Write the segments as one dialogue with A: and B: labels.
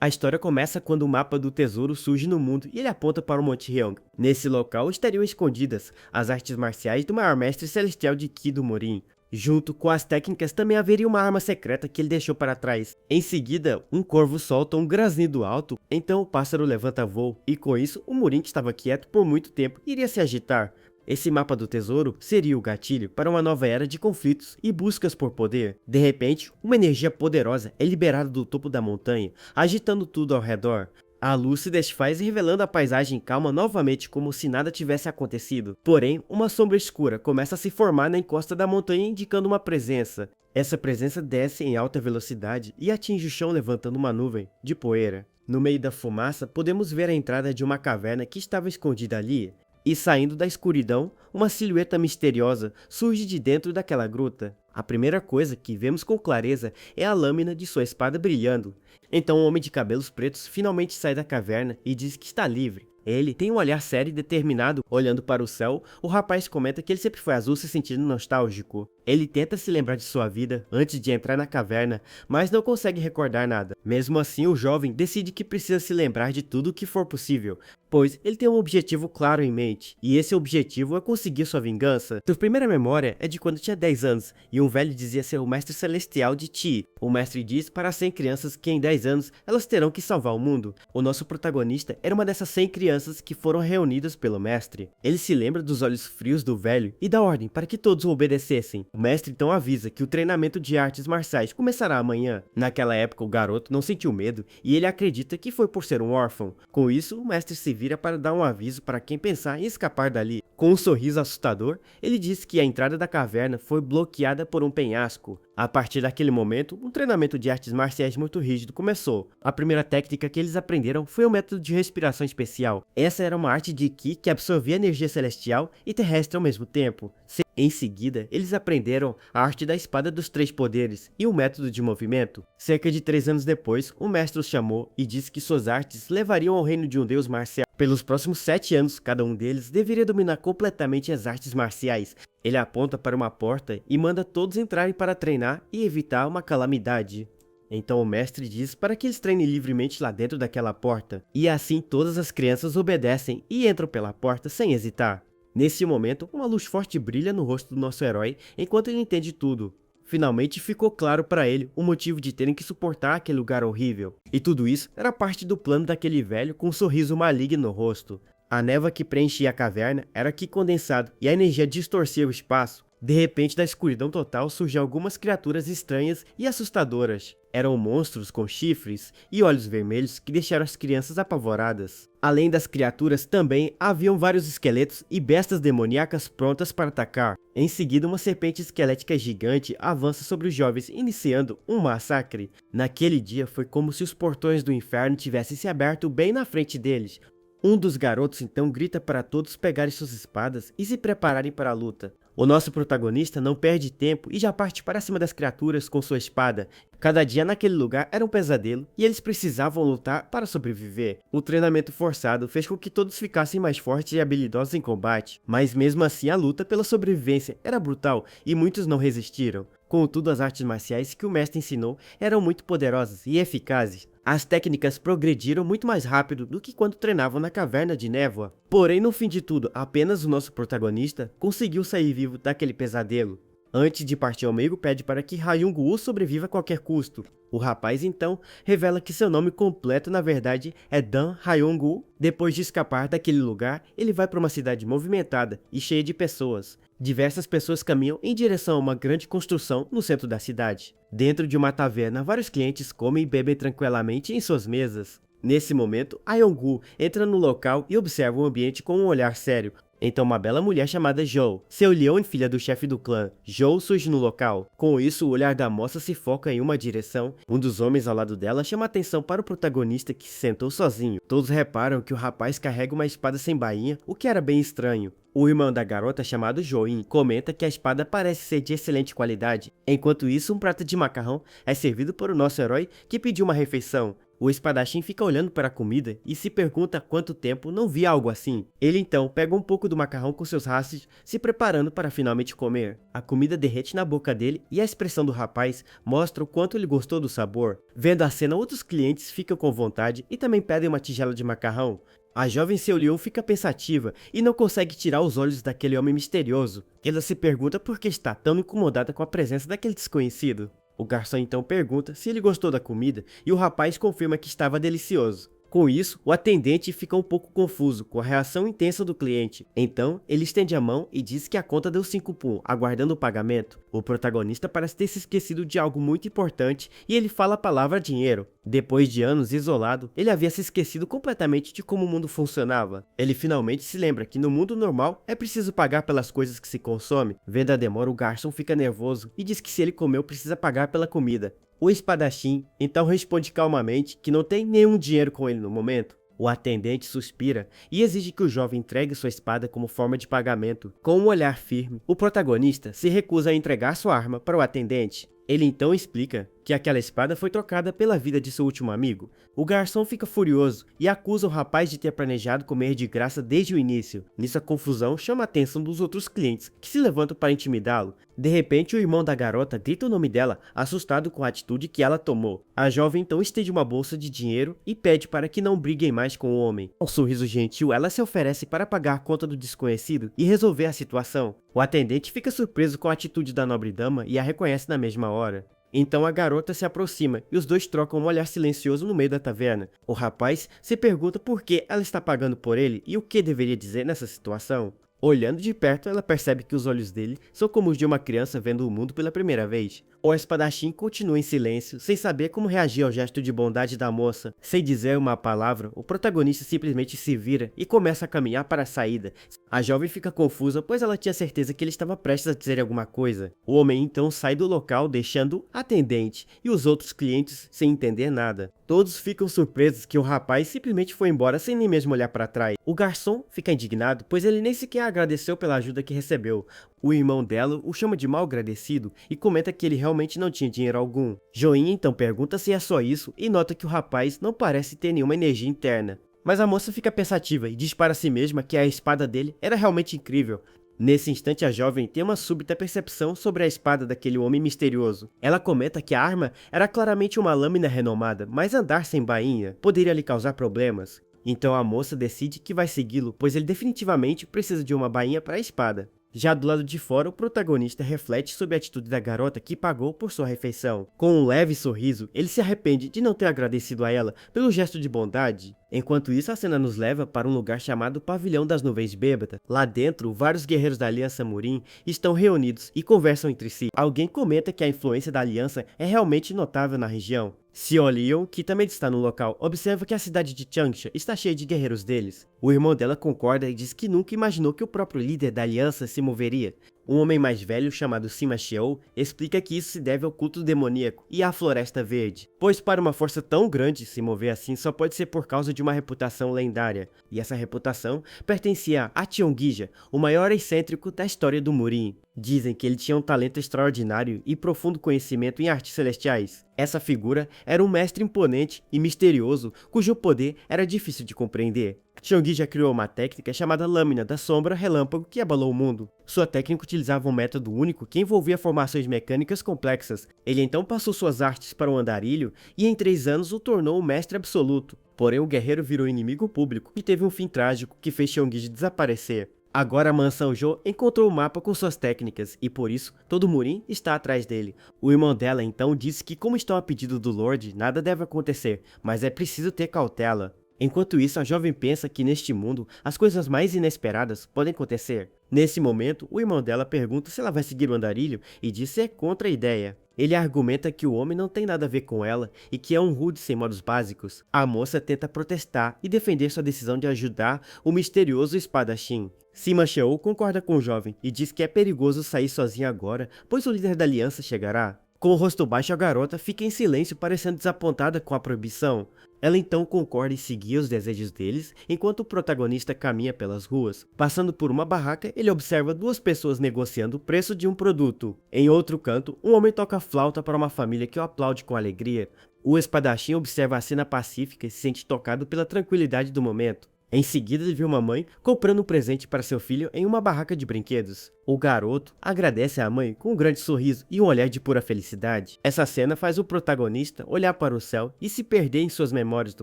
A: A história começa quando o mapa do tesouro surge no mundo e ele aponta para o Monte Hyung. Nesse local estariam escondidas as artes marciais do maior mestre celestial de Ki do Morin. Junto com as técnicas também haveria uma arma secreta que ele deixou para trás. Em seguida, um corvo solta um grasnido alto, então o pássaro levanta voo, e com isso, o Morin, que estava quieto por muito tempo, iria se agitar. Esse mapa do tesouro seria o gatilho para uma nova era de conflitos e buscas por poder. De repente, uma energia poderosa é liberada do topo da montanha, agitando tudo ao redor. A luz se desfaz revelando a paisagem calma novamente como se nada tivesse acontecido. Porém, uma sombra escura começa a se formar na encosta da montanha indicando uma presença. Essa presença desce em alta velocidade e atinge o chão levantando uma nuvem de poeira. No meio da fumaça, podemos ver a entrada de uma caverna que estava escondida ali. E saindo da escuridão, uma silhueta misteriosa surge de dentro daquela gruta. A primeira coisa que vemos com clareza é a lâmina de sua espada brilhando. Então o homem de cabelos pretos finalmente sai da caverna e diz que está livre. Ele tem um olhar sério e determinado, olhando para o céu. O rapaz comenta que ele sempre foi azul, se sentindo nostálgico. Ele tenta se lembrar de sua vida antes de entrar na caverna, mas não consegue recordar nada. Mesmo assim, o jovem decide que precisa se lembrar de tudo o que for possível, pois ele tem um objetivo claro em mente, e esse objetivo é conseguir sua vingança. Sua primeira memória é de quando tinha 10 anos, e um velho dizia ser o mestre celestial de Ti. O mestre diz para 100 crianças que em 10 anos elas terão que salvar o mundo. O nosso protagonista era uma dessas 100 crianças que foram reunidas pelo mestre. Ele se lembra dos olhos frios do velho e dá ordem para que todos o obedecessem. O mestre então avisa que o treinamento de artes marciais começará amanhã. Naquela época o garoto não sentiu medo e ele acredita que foi por ser um órfão. Com isso, o mestre se vira para dar um aviso para quem pensar em escapar dali. Com um sorriso assustador, ele diz que a entrada da caverna foi bloqueada por um penhasco. A partir daquele momento, um treinamento de artes marciais muito rígido começou. A primeira técnica que eles aprenderam foi o método de respiração especial. Essa era uma arte de Ki que absorvia energia celestial e terrestre ao mesmo tempo. Em seguida, eles aprenderam a arte da espada dos 3 poderes e o método de movimento. Cerca de 3 anos depois, o mestre os chamou e disse que suas artes levariam ao reino de um deus marcial. Pelos próximos 7 anos, cada um deles deveria dominar completamente as artes marciais. Ele aponta para uma porta e manda todos entrarem para treinar e evitar uma calamidade. Então o mestre diz para que eles treinem livremente lá dentro daquela porta. E assim todas as crianças obedecem e entram pela porta sem hesitar. Nesse momento, uma luz forte brilha no rosto do nosso herói enquanto ele entende tudo. Finalmente ficou claro para ele o motivo de terem que suportar aquele lugar horrível. E tudo isso era parte do plano daquele velho com um sorriso maligno no rosto. A névoa que preenchia a caverna era Ki condensado e a energia distorcia o espaço. De repente, da escuridão total surgiam algumas criaturas estranhas e assustadoras. Eram monstros com chifres e olhos vermelhos que deixaram as crianças apavoradas. Além das criaturas, também haviam vários esqueletos e bestas demoníacas prontas para atacar. Em seguida, uma serpente esquelética gigante avança sobre os jovens, iniciando um massacre. Naquele dia, foi como se os portões do inferno tivessem se aberto bem na frente deles. Um dos garotos então grita para todos pegarem suas espadas e se prepararem para a luta. O nosso protagonista não perde tempo e já parte para cima das criaturas com sua espada. Cada dia naquele lugar era um pesadelo e eles precisavam lutar para sobreviver. O treinamento forçado fez com que todos ficassem mais fortes e habilidosos em combate, mas mesmo assim a luta pela sobrevivência era brutal e muitos não resistiram. Contudo, as artes marciais que o mestre ensinou eram muito poderosas e eficazes. As técnicas progrediram muito mais rápido do que quando treinavam na caverna de névoa. Porém, no fim de tudo, apenas o nosso protagonista conseguiu sair vivo daquele pesadelo. Antes de partir ao meio, pede para que Hyung-woo sobreviva a qualquer custo. O rapaz então revela que seu nome completo na verdade é Dan Hyung-woo. Depois de escapar daquele lugar, ele vai para uma cidade movimentada e cheia de pessoas. Diversas pessoas caminham em direção a uma grande construção no centro da cidade. Dentro de uma taverna, vários clientes comem e bebem tranquilamente em suas mesas. Nesse momento, Hyung-woo entra no local e observa o ambiente com um olhar sério. Então uma bela mulher chamada Jo, seu leão e filha do chefe do clã, Jo, surge no local. Com isso, o olhar da moça se foca em uma direção. Um dos homens ao lado dela chama atenção para o protagonista que se sentou sozinho. Todos reparam que o rapaz carrega uma espada sem bainha, o que era bem estranho. O irmão da garota, chamado Join, comenta que a espada parece ser de excelente qualidade. Enquanto isso, um prato de macarrão é servido por o nosso herói que pediu uma refeição. O espadachim fica olhando para a comida e se pergunta há quanto tempo não via algo assim. Ele então pega um pouco do macarrão com seus hastes, se preparando para finalmente comer. A comida derrete na boca dele e a expressão do rapaz mostra o quanto ele gostou do sabor. Vendo a cena, outros clientes ficam com vontade e também pedem uma tigela de macarrão. A jovem Seolion fica pensativa e não consegue tirar os olhos daquele homem misterioso. Ela se pergunta por que está tão incomodada com a presença daquele desconhecido. O garçom então pergunta se ele gostou da comida e o rapaz confirma que estava delicioso. Com isso, o atendente fica um pouco confuso com a reação intensa do cliente. Então, ele estende a mão e diz que a conta deu 5 pum, aguardando o pagamento. O protagonista parece ter se esquecido de algo muito importante e ele fala a palavra dinheiro. Depois de anos isolado, ele havia se esquecido completamente de como o mundo funcionava. Ele finalmente se lembra que no mundo normal é preciso pagar pelas coisas que se consome. Vendo a demora, o garçom fica nervoso e diz que se ele comeu precisa pagar pela comida. O espadachim então responde calmamente que não tem nenhum dinheiro com ele no momento. O atendente suspira e exige que o jovem entregue sua espada como forma de pagamento. Com um olhar firme, o protagonista se recusa a entregar sua arma para o atendente. Ele então explica que aquela espada foi trocada pela vida de seu último amigo. O garçom fica furioso e acusa o rapaz de ter planejado comer de graça desde o início. Nisso, a confusão chama a atenção dos outros clientes, que se levantam para intimidá-lo. De repente, o irmão da garota grita o nome dela, assustado com a atitude que ela tomou. A jovem então estende uma bolsa de dinheiro e pede para que não briguem mais com o homem. Com um sorriso gentil, ela se oferece para pagar a conta do desconhecido e resolver a situação. O atendente fica surpreso com a atitude da nobre dama e a reconhece na mesma hora. Então a garota se aproxima e os dois trocam um olhar silencioso no meio da taverna. O rapaz se pergunta por que ela está pagando por ele e o que deveria dizer nessa situação. Olhando de perto, ela percebe que os olhos dele são como os de uma criança vendo o mundo pela primeira vez. O espadachim continua em silêncio, sem saber como reagir ao gesto de bondade da moça. Sem dizer uma palavra, o protagonista simplesmente se vira e começa a caminhar para a saída. A jovem fica confusa, pois ela tinha certeza que ele estava prestes a dizer alguma coisa. O homem então sai do local, deixando o atendente e os outros clientes sem entender nada. Todos ficam surpresos que o rapaz simplesmente foi embora sem nem mesmo olhar para trás. O garçom fica indignado, pois ele nem sequer agradeceu pela ajuda que recebeu. O irmão dela o chama de mal agradecido e comenta que ele realmente não tinha dinheiro algum. Joinha então pergunta se é só isso e nota que o rapaz não parece ter nenhuma energia interna. Mas a moça fica pensativa e diz para si mesma que a espada dele era realmente incrível. Nesse instante, a jovem tem uma súbita percepção sobre a espada daquele homem misterioso. Ela comenta que a arma era claramente uma lâmina renomada, mas andar sem bainha poderia lhe causar problemas. Então a moça decide que vai segui-lo, pois ele definitivamente precisa de uma bainha para a espada. Já do lado de fora, o protagonista reflete sobre a atitude da garota que pagou por sua refeição. Com um leve sorriso, ele se arrepende de não ter agradecido a ela pelo gesto de bondade. Enquanto isso, a cena nos leva para um lugar chamado Pavilhão das Nuvens Bêbadas. Lá dentro, vários guerreiros da Aliança Murim estão reunidos e conversam entre si. Alguém comenta que a influência da Aliança é realmente notável na região. Seolion, que também está no local, observa que a cidade de Changsha está cheia de guerreiros deles. O irmão dela concorda e diz que nunca imaginou que o próprio líder da aliança se moveria. Um homem mais velho chamado Sima Xiao explica que isso se deve ao culto demoníaco e à Floresta Verde, pois para uma força tão grande se mover assim só pode ser por causa de uma reputação lendária, e essa reputação pertencia a Tionghija, o maior excêntrico da história do Murim. Dizem que ele tinha um talento extraordinário e profundo conhecimento em artes celestiais. Essa figura era um mestre imponente e misterioso, cujo poder era difícil de compreender. Tionghija criou uma técnica chamada Lâmina da Sombra Relâmpago que abalou o mundo. Sua técnica utilizava um método único que envolvia formações mecânicas complexas. Ele então passou suas artes para o andarilho e em 3 anos o tornou um mestre absoluto. Porém, o guerreiro virou inimigo público e teve um fim trágico que fez Tionghija desaparecer. Agora a Mansão Zhou encontrou o mapa com suas técnicas e por isso todo Murim está atrás dele. O irmão dela então disse que como estão a pedido do Lorde, nada deve acontecer, mas é preciso ter cautela. Enquanto isso, a jovem pensa que neste mundo as coisas mais inesperadas podem acontecer. Nesse momento, o irmão dela pergunta se ela vai seguir o andarilho e diz ser contra a ideia. Ele argumenta que o homem não tem nada a ver com ela e que é um rude sem modos básicos. A moça tenta protestar e defender sua decisão de ajudar o misterioso espadachim. Sima Xiao concorda com o jovem e diz que é perigoso sair sozinha agora, pois o líder da aliança chegará. Com o rosto baixo, a garota fica em silêncio, parecendo desapontada com a proibição. Ela então concorda em seguir os desejos deles, enquanto o protagonista caminha pelas ruas. Passando por uma barraca, ele observa 2 pessoas negociando o preço de um produto. Em outro canto, um homem toca flauta para uma família que o aplaude com alegria. O espadachim observa a cena pacífica e se sente tocado pela tranquilidade do momento. Em seguida, ele vê uma mãe comprando um presente para seu filho em uma barraca de brinquedos. O garoto agradece à mãe com um grande sorriso e um olhar de pura felicidade. Essa cena faz o protagonista olhar para o céu e se perder em suas memórias do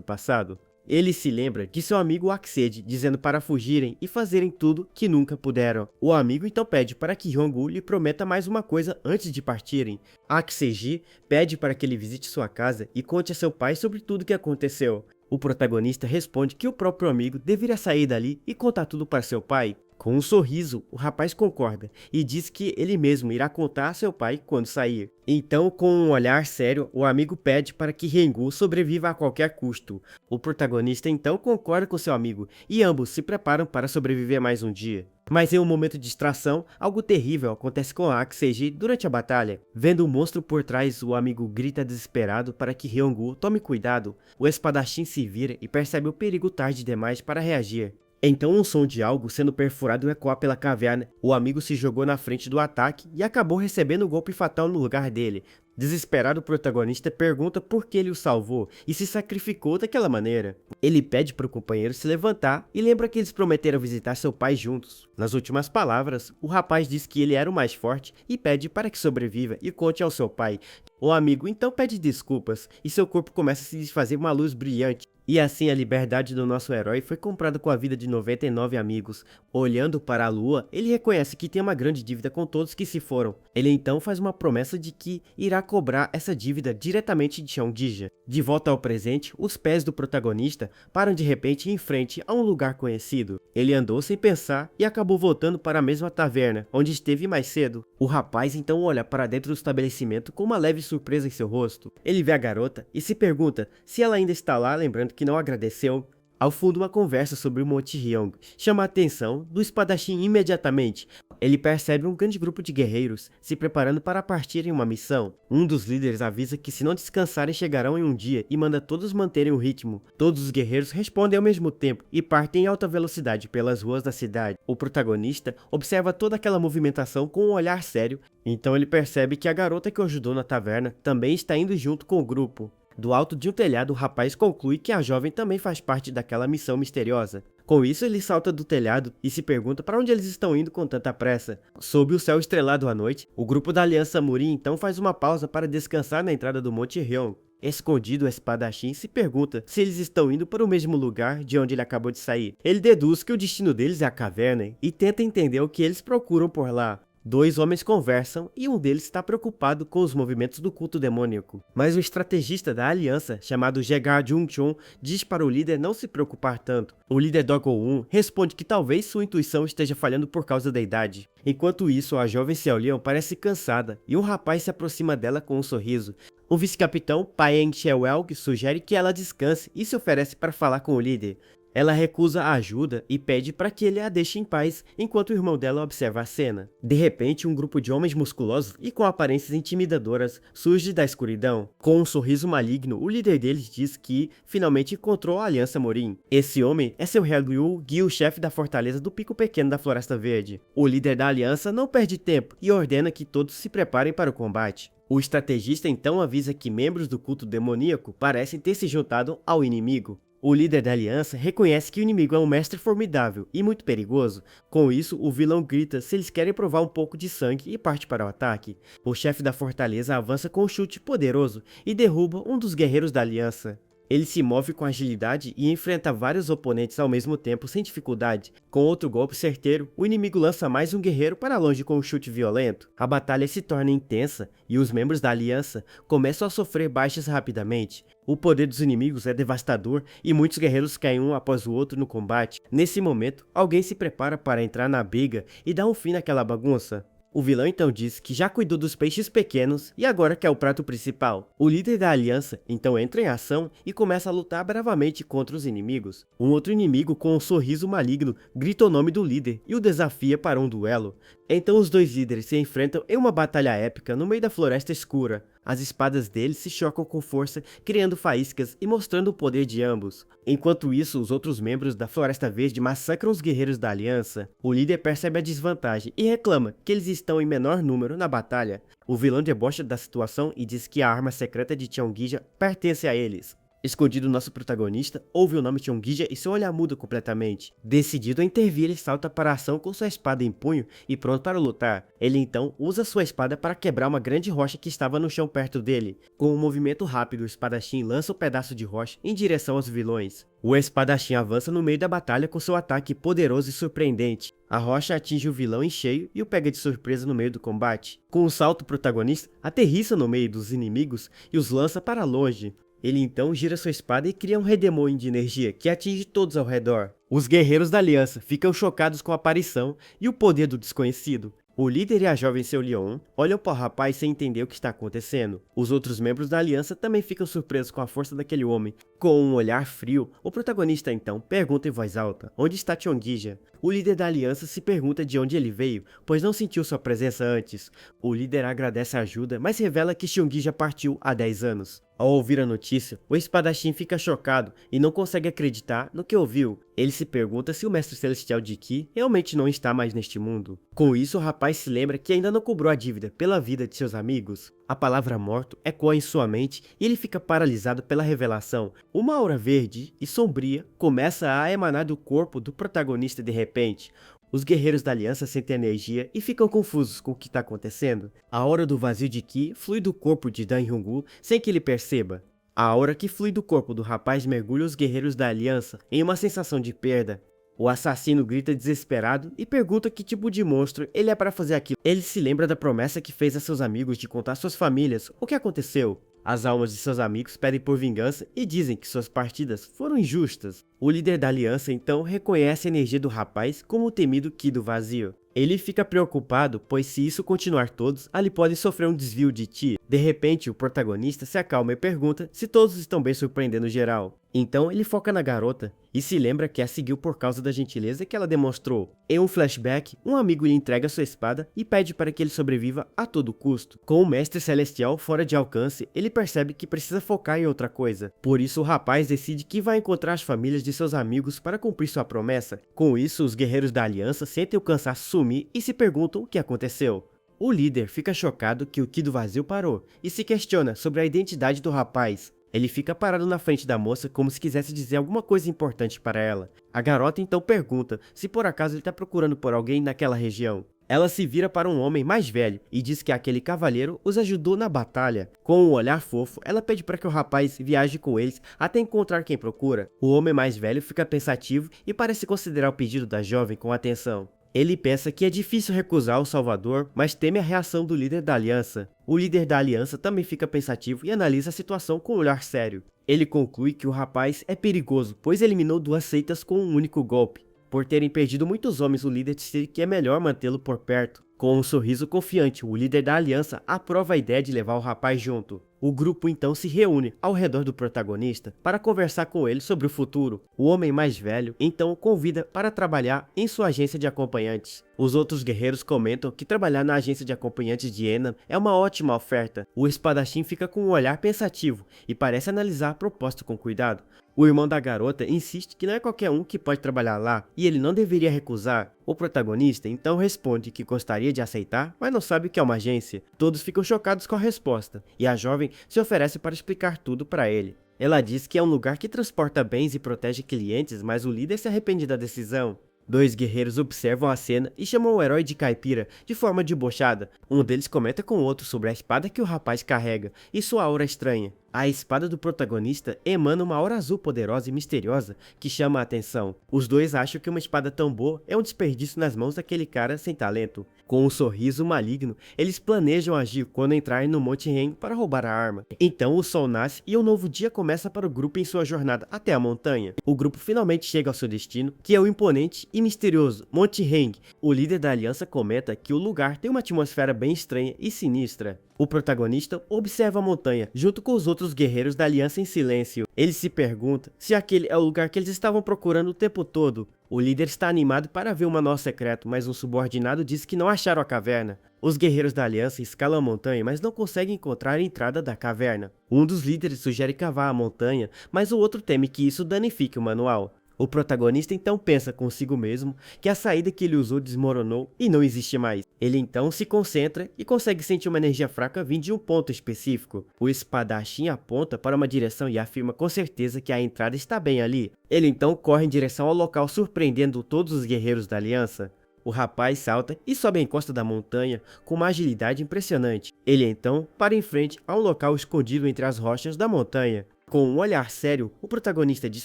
A: passado. Ele se lembra de seu amigo Aksedi dizendo para fugirem e fazerem tudo que nunca puderam. O amigo então pede para que Hyung-woo lhe prometa mais uma coisa antes de partirem. Aksedi pede para que ele visite sua casa e conte a seu pai sobre tudo o que aconteceu. O protagonista responde que o próprio amigo deveria sair dali e contar tudo para seu pai. Com um sorriso, o rapaz concorda e diz que ele mesmo irá contar a seu pai quando sair. Então, com um olhar sério, o amigo pede para que Hyung-woo sobreviva a qualquer custo. O protagonista então concorda com seu amigo e ambos se preparam para sobreviver mais um dia. Mas em um momento de distração, algo terrível acontece com Aksedi durante a batalha. Vendo o monstro por trás, o amigo grita desesperado para que Hyung-woo tome cuidado. O espadachim se vira e percebe o perigo tarde demais para reagir. Então um som de algo sendo perfurado ecoa pela caverna. O amigo se jogou na frente do ataque e acabou recebendo o golpe fatal no lugar dele. Desesperado, o protagonista pergunta por que ele o salvou e se sacrificou daquela maneira. Ele pede para o companheiro se levantar e lembra que eles prometeram visitar seu pai juntos. Nas últimas palavras, o rapaz diz que ele era o mais forte e pede para que sobreviva e conte ao seu pai. O amigo então pede desculpas e seu corpo começa a se desfazer uma luz brilhante. E assim a liberdade do nosso herói foi comprada com a vida de 99 amigos. Olhando para a lua, ele reconhece que tem uma grande dívida com todos que se foram. Ele então faz uma promessa de que irá cobrar essa dívida diretamente de Cheongdija. De volta ao presente, os pés do protagonista param de repente em frente a um lugar conhecido. Ele andou sem pensar e acabou voltando para a mesma taverna, onde esteve mais cedo. O rapaz então olha para dentro do estabelecimento com uma leve surpresa em seu rosto. Ele vê a garota e se pergunta se ela ainda está lá, lembrando que não agradeceu. Ao fundo, uma conversa sobre o Monte Ryong chama a atenção do espadachim imediatamente. Ele percebe um grande grupo de guerreiros se preparando para partir em uma missão. Um dos líderes avisa que se não descansarem chegarão em um dia e manda todos manterem o ritmo. Todos os guerreiros respondem ao mesmo tempo e partem em alta velocidade pelas ruas da cidade. O protagonista observa toda aquela movimentação com um olhar sério, então ele percebe que a garota que o ajudou na taverna também está indo junto com o grupo. Do alto de um telhado, o rapaz conclui que a jovem também faz parte daquela missão misteriosa. Com isso, ele salta do telhado e se pergunta para onde eles estão indo com tanta pressa. Sob o céu estrelado à noite, o grupo da Aliança Muri então faz uma pausa para descansar na entrada do Monte Ryong. Escondido, o espadachim se pergunta se eles estão indo para o mesmo lugar de onde ele acabou de sair. Ele deduz que o destino deles é a caverna e tenta entender o que eles procuram por lá. Dois homens conversam e um deles está preocupado com os movimentos do culto demoníaco. Mas o estrategista da aliança, chamado Jegar Jung-chon, diz para o líder não se preocupar tanto. O líder Dogo-un responde que talvez sua intuição esteja falhando por causa da idade. Enquanto isso, a jovem Seol-leon parece cansada e um rapaz se aproxima dela com um sorriso. O vice-capitão Paeng Chewelg sugere que ela descanse e se oferece para falar com o líder. Ela recusa a ajuda e pede para que ele a deixe em paz enquanto o irmão dela observa a cena. De repente, um grupo de homens musculosos e com aparências intimidadoras surge da escuridão. Com um sorriso maligno, o líder deles diz que finalmente encontrou a Aliança Morin. Esse homem é seu Ryu Gui, o chefe da fortaleza do Pico Pequeno da Floresta Verde. O líder da aliança não perde tempo e ordena que todos se preparem para o combate. O estrategista então avisa que membros do culto demoníaco parecem ter se juntado ao inimigo. O líder da aliança reconhece que o inimigo é um mestre formidável e muito perigoso. Com isso, o vilão grita se eles querem provar um pouco de sangue e parte para o ataque. O chefe da fortaleza avança com um chute poderoso e derruba um dos guerreiros da aliança. Ele se move com agilidade e enfrenta vários oponentes ao mesmo tempo sem dificuldade. Com outro golpe certeiro, o inimigo lança mais um guerreiro para longe com um chute violento. A batalha se torna intensa e os membros da aliança começam a sofrer baixas rapidamente. O poder dos inimigos é devastador e muitos guerreiros caem um após o outro no combate. Nesse momento, alguém se prepara para entrar na briga e dar um fim naquela bagunça. O vilão então diz que já cuidou dos peixes pequenos e agora quer o prato principal. O líder da aliança então entra em ação e começa a lutar bravamente contra os inimigos. Um outro inimigo com um sorriso maligno grita o nome do líder e o desafia para um duelo. Então os dois líderes se enfrentam em uma batalha épica no meio da floresta escura. As espadas deles se chocam com força, criando faíscas e mostrando o poder de ambos. Enquanto isso, os outros membros da Floresta Verde massacram os guerreiros da Aliança. O líder percebe a desvantagem e reclama que eles estão em menor número na batalha. O vilão debocha da situação e diz que a arma secreta de Cheonguija pertence a eles. Escondido, nosso protagonista ouve o nome Cheonguija e seu olhar muda completamente. Decidido a intervir, ele salta para a ação com sua espada em punho e pronto para lutar. Ele então usa sua espada para quebrar uma grande rocha que estava no chão perto dele. Com um movimento rápido, o espadachim lança um pedaço de rocha em direção aos vilões. O espadachim avança no meio da batalha com seu ataque poderoso e surpreendente. A rocha atinge o vilão em cheio e o pega de surpresa no meio do combate. Com um salto, o protagonista aterrissa no meio dos inimigos e os lança para longe. Ele então gira sua espada e cria um redemoinho de energia que atinge todos ao redor. Os guerreiros da Aliança ficam chocados com a aparição e o poder do desconhecido. O líder e a jovem Seu Leon olham para o rapaz sem entender o que está acontecendo. Os outros membros da Aliança também ficam surpresos com a força daquele homem. Com um olhar frio, o protagonista então pergunta em voz alta: onde está Cheonguija? O líder da Aliança se pergunta de onde ele veio, pois não sentiu sua presença antes. O líder agradece a ajuda, mas revela que Cheonguija partiu há 10 anos. Ao ouvir a notícia, o espadachim fica chocado e não consegue acreditar no que ouviu. Ele se pergunta se o Mestre Celestial de Ki realmente não está mais neste mundo. Com isso, o rapaz se lembra que ainda não cobrou a dívida pela vida de seus amigos. A palavra morto ecoa em sua mente e ele fica paralisado pela revelação. Uma aura verde e sombria começa a emanar do corpo do protagonista de repente. Os guerreiros da Aliança sentem energia e ficam confusos com o que está acontecendo. A aura do vazio de Ki flui do corpo de Dan Hyung-woo sem que ele perceba. A aura que flui do corpo do rapaz mergulha os guerreiros da Aliança em uma sensação de perda. O assassino grita desesperado e pergunta que tipo de monstro ele é para fazer aquilo. Ele se lembra da promessa que fez a seus amigos de contar às suas famílias o que aconteceu. As almas de seus amigos pedem por vingança e dizem que suas partidas foram injustas. O líder da Aliança então reconhece a energia do rapaz como o temido Ki do vazio. Ele fica preocupado, pois se isso continuar todos, ali podem sofrer um desvio de Chi. De repente, o protagonista se acalma e pergunta se todos estão bem, surpreendendo geral. Então ele foca na garota e se lembra que a seguiu por causa da gentileza que ela demonstrou. Em um flashback, um amigo lhe entrega sua espada e pede para que ele sobreviva a todo custo. Com o Mestre Celestial fora de alcance, ele percebe que precisa focar em outra coisa. Por isso o rapaz decide que vai encontrar as famílias de seus amigos para cumprir sua promessa. Com isso, os guerreiros da Aliança sentem o cansaço sumir e se perguntam o que aconteceu. O líder fica chocado que o Ki do vazio parou e se questiona sobre a identidade do rapaz. Ele fica parado na frente da moça como se quisesse dizer alguma coisa importante para ela. A garota então pergunta se por acaso ele está procurando por alguém naquela região. Ela se vira para um homem mais velho e diz que aquele cavalheiro os ajudou na batalha. Com um olhar fofo, ela pede para que o rapaz viaje com eles até encontrar quem procura. O homem mais velho fica pensativo e parece considerar o pedido da jovem com atenção. Ele pensa que é difícil recusar o Salvador, mas teme a reação do líder da Aliança. O líder da Aliança também fica pensativo e analisa a situação com um olhar sério. Ele conclui que o rapaz é perigoso, pois eliminou 2 seitas com um único golpe. Por terem perdido muitos homens, o líder decide que é melhor mantê-lo por perto. Com um sorriso confiante, o líder da Aliança aprova a ideia de levar o rapaz junto. O grupo então se reúne ao redor do protagonista para conversar com ele sobre o futuro. O homem mais velho então o convida para trabalhar em sua agência de acompanhantes. Os outros guerreiros comentam que trabalhar na agência de acompanhantes de Enam é uma ótima oferta. O espadachim fica com um olhar pensativo e parece analisar a proposta com cuidado. O irmão da garota insiste que não é qualquer um que pode trabalhar lá e ele não deveria recusar. O protagonista então responde que gostaria de aceitar, mas não sabe o que é uma agência. Todos ficam chocados com a resposta e a jovem se oferece para explicar tudo para ele. Ela diz que é um lugar que transporta bens e protege clientes, mas o líder se arrepende da decisão. 2 guerreiros observam a cena e chamam o herói de caipira de forma debochada. Um deles comenta com o outro sobre a espada que o rapaz carrega e sua aura estranha. A espada do protagonista emana uma aura azul poderosa e misteriosa que chama a atenção. Os dois acham que uma espada tão boa é um desperdício nas mãos daquele cara sem talento. Com um sorriso maligno, eles planejam agir quando entrarem no Monte Ren para roubar a arma. Então o sol nasce e um novo dia começa para o grupo em sua jornada até a montanha. O grupo finalmente chega ao seu destino, que é o imponente e misterioso Monte Ren. O líder da aliança comenta que o lugar tem uma atmosfera bem estranha e sinistra. O protagonista observa a montanha junto com os outros guerreiros da aliança em silêncio. Ele se pergunta se aquele é o lugar que eles estavam procurando o tempo todo. O líder está animado para ver um manual secreto, mas um subordinado diz que não acharam a caverna. Os guerreiros da aliança escalam a montanha, mas não conseguem encontrar a entrada da caverna. Um dos líderes sugere cavar a montanha, mas o outro teme que isso danifique o manual. O protagonista então pensa consigo mesmo que a saída que ele usou desmoronou e não existe mais. Ele então se concentra e consegue sentir uma energia fraca vindo de um ponto específico. O espadachim aponta para uma direção e afirma com certeza que a entrada está bem ali. Ele então corre em direção ao local, surpreendendo todos os guerreiros da aliança. O rapaz salta e sobe a encosta da montanha com uma agilidade impressionante. Ele então para em frente a um local escondido entre as rochas da montanha. Com um olhar sério, o protagonista diz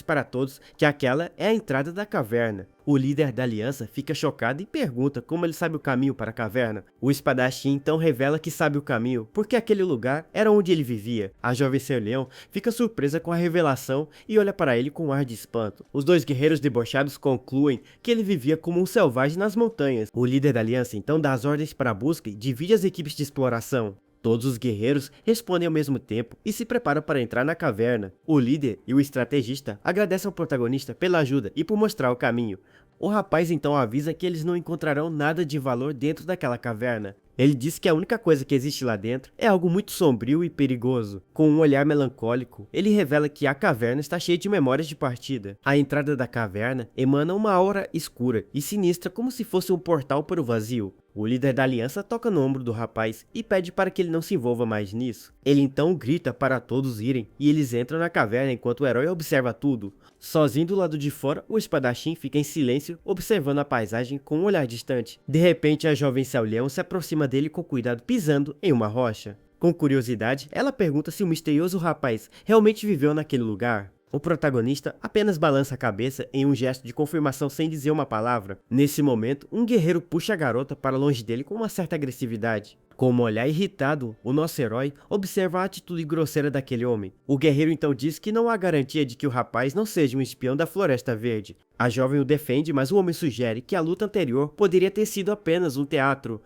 A: para todos que aquela é a entrada da caverna. O líder da aliança fica chocado e pergunta como ele sabe o caminho para a caverna. O espadachim então revela que sabe o caminho, porque aquele lugar era onde ele vivia. A jovem Seu Leão fica surpresa com a revelação e olha para ele com um ar de espanto. Os dois guerreiros debochados concluem que ele vivia como um selvagem nas montanhas. O líder da aliança então dá as ordens para a busca e divide as equipes de exploração. Todos os guerreiros respondem ao mesmo tempo e se preparam para entrar na caverna. O líder e o estrategista agradecem ao protagonista pela ajuda e por mostrar o caminho. O rapaz então avisa que eles não encontrarão nada de valor dentro daquela caverna. Ele diz que a única coisa que existe lá dentro é algo muito sombrio e perigoso. Com um olhar melancólico, ele revela que a caverna está cheia de memórias de partida. A entrada da caverna emana uma aura escura e sinistra como se fosse um portal para o vazio. O líder da aliança toca no ombro do rapaz e pede para que ele não se envolva mais nisso. Ele então grita para todos irem e eles entram na caverna enquanto o herói observa tudo. Sozinho do lado de fora, o espadachim fica em silêncio observando a paisagem com um olhar distante. De repente, a jovem Seu Leão se aproxima dele com cuidado pisando em uma rocha. Com curiosidade, ela pergunta se o misterioso rapaz realmente viveu naquele lugar. O protagonista apenas balança a cabeça em um gesto de confirmação sem dizer uma palavra. Nesse momento, um guerreiro puxa a garota para longe dele com uma certa agressividade. Com um olhar irritado, o nosso herói observa a atitude grosseira daquele homem. O guerreiro então diz que não há garantia de que o rapaz não seja um espião da Floresta Verde. A jovem o defende, mas o homem sugere que a luta anterior poderia ter sido apenas um teatro.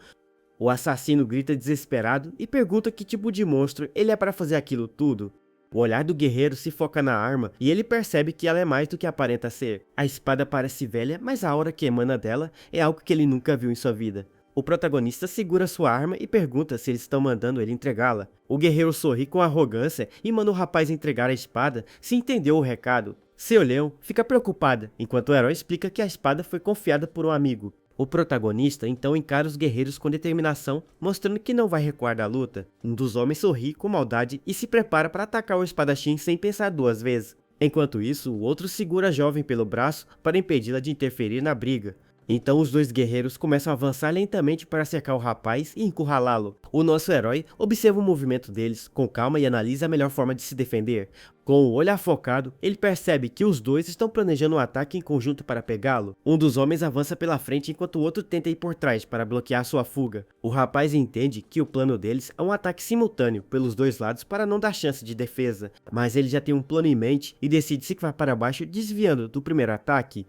A: O assassino grita desesperado e pergunta que tipo de monstro ele é para fazer aquilo tudo. O olhar do guerreiro se foca na arma e ele percebe que ela é mais do que aparenta ser. A espada parece velha, mas a aura que emana dela é algo que ele nunca viu em sua vida. O protagonista segura sua arma e pergunta se eles estão mandando ele entregá-la. O guerreiro sorri com arrogância e manda o rapaz entregar a espada se entendeu o recado. Seu Leão fica preocupada, enquanto o herói explica que a espada foi confiada por um amigo. O protagonista então encara os guerreiros com determinação, mostrando que não vai recuar da luta. Um dos homens sorri com maldade e se prepara para atacar o espadachim sem pensar duas vezes. Enquanto isso, o outro segura a jovem pelo braço para impedi-la de interferir na briga. Então os dois guerreiros começam a avançar lentamente para cercar o rapaz e encurralá-lo. O nosso herói observa o movimento deles com calma e analisa a melhor forma de se defender. Com o olhar focado, ele percebe que os dois estão planejando um ataque em conjunto para pegá-lo. Um dos homens avança pela frente enquanto o outro tenta ir por trás para bloquear sua fuga. O rapaz entende que o plano deles é um ataque simultâneo pelos dois lados para não dar chance de defesa, mas ele já tem um plano em mente e decide se vai para baixo desviando do primeiro ataque.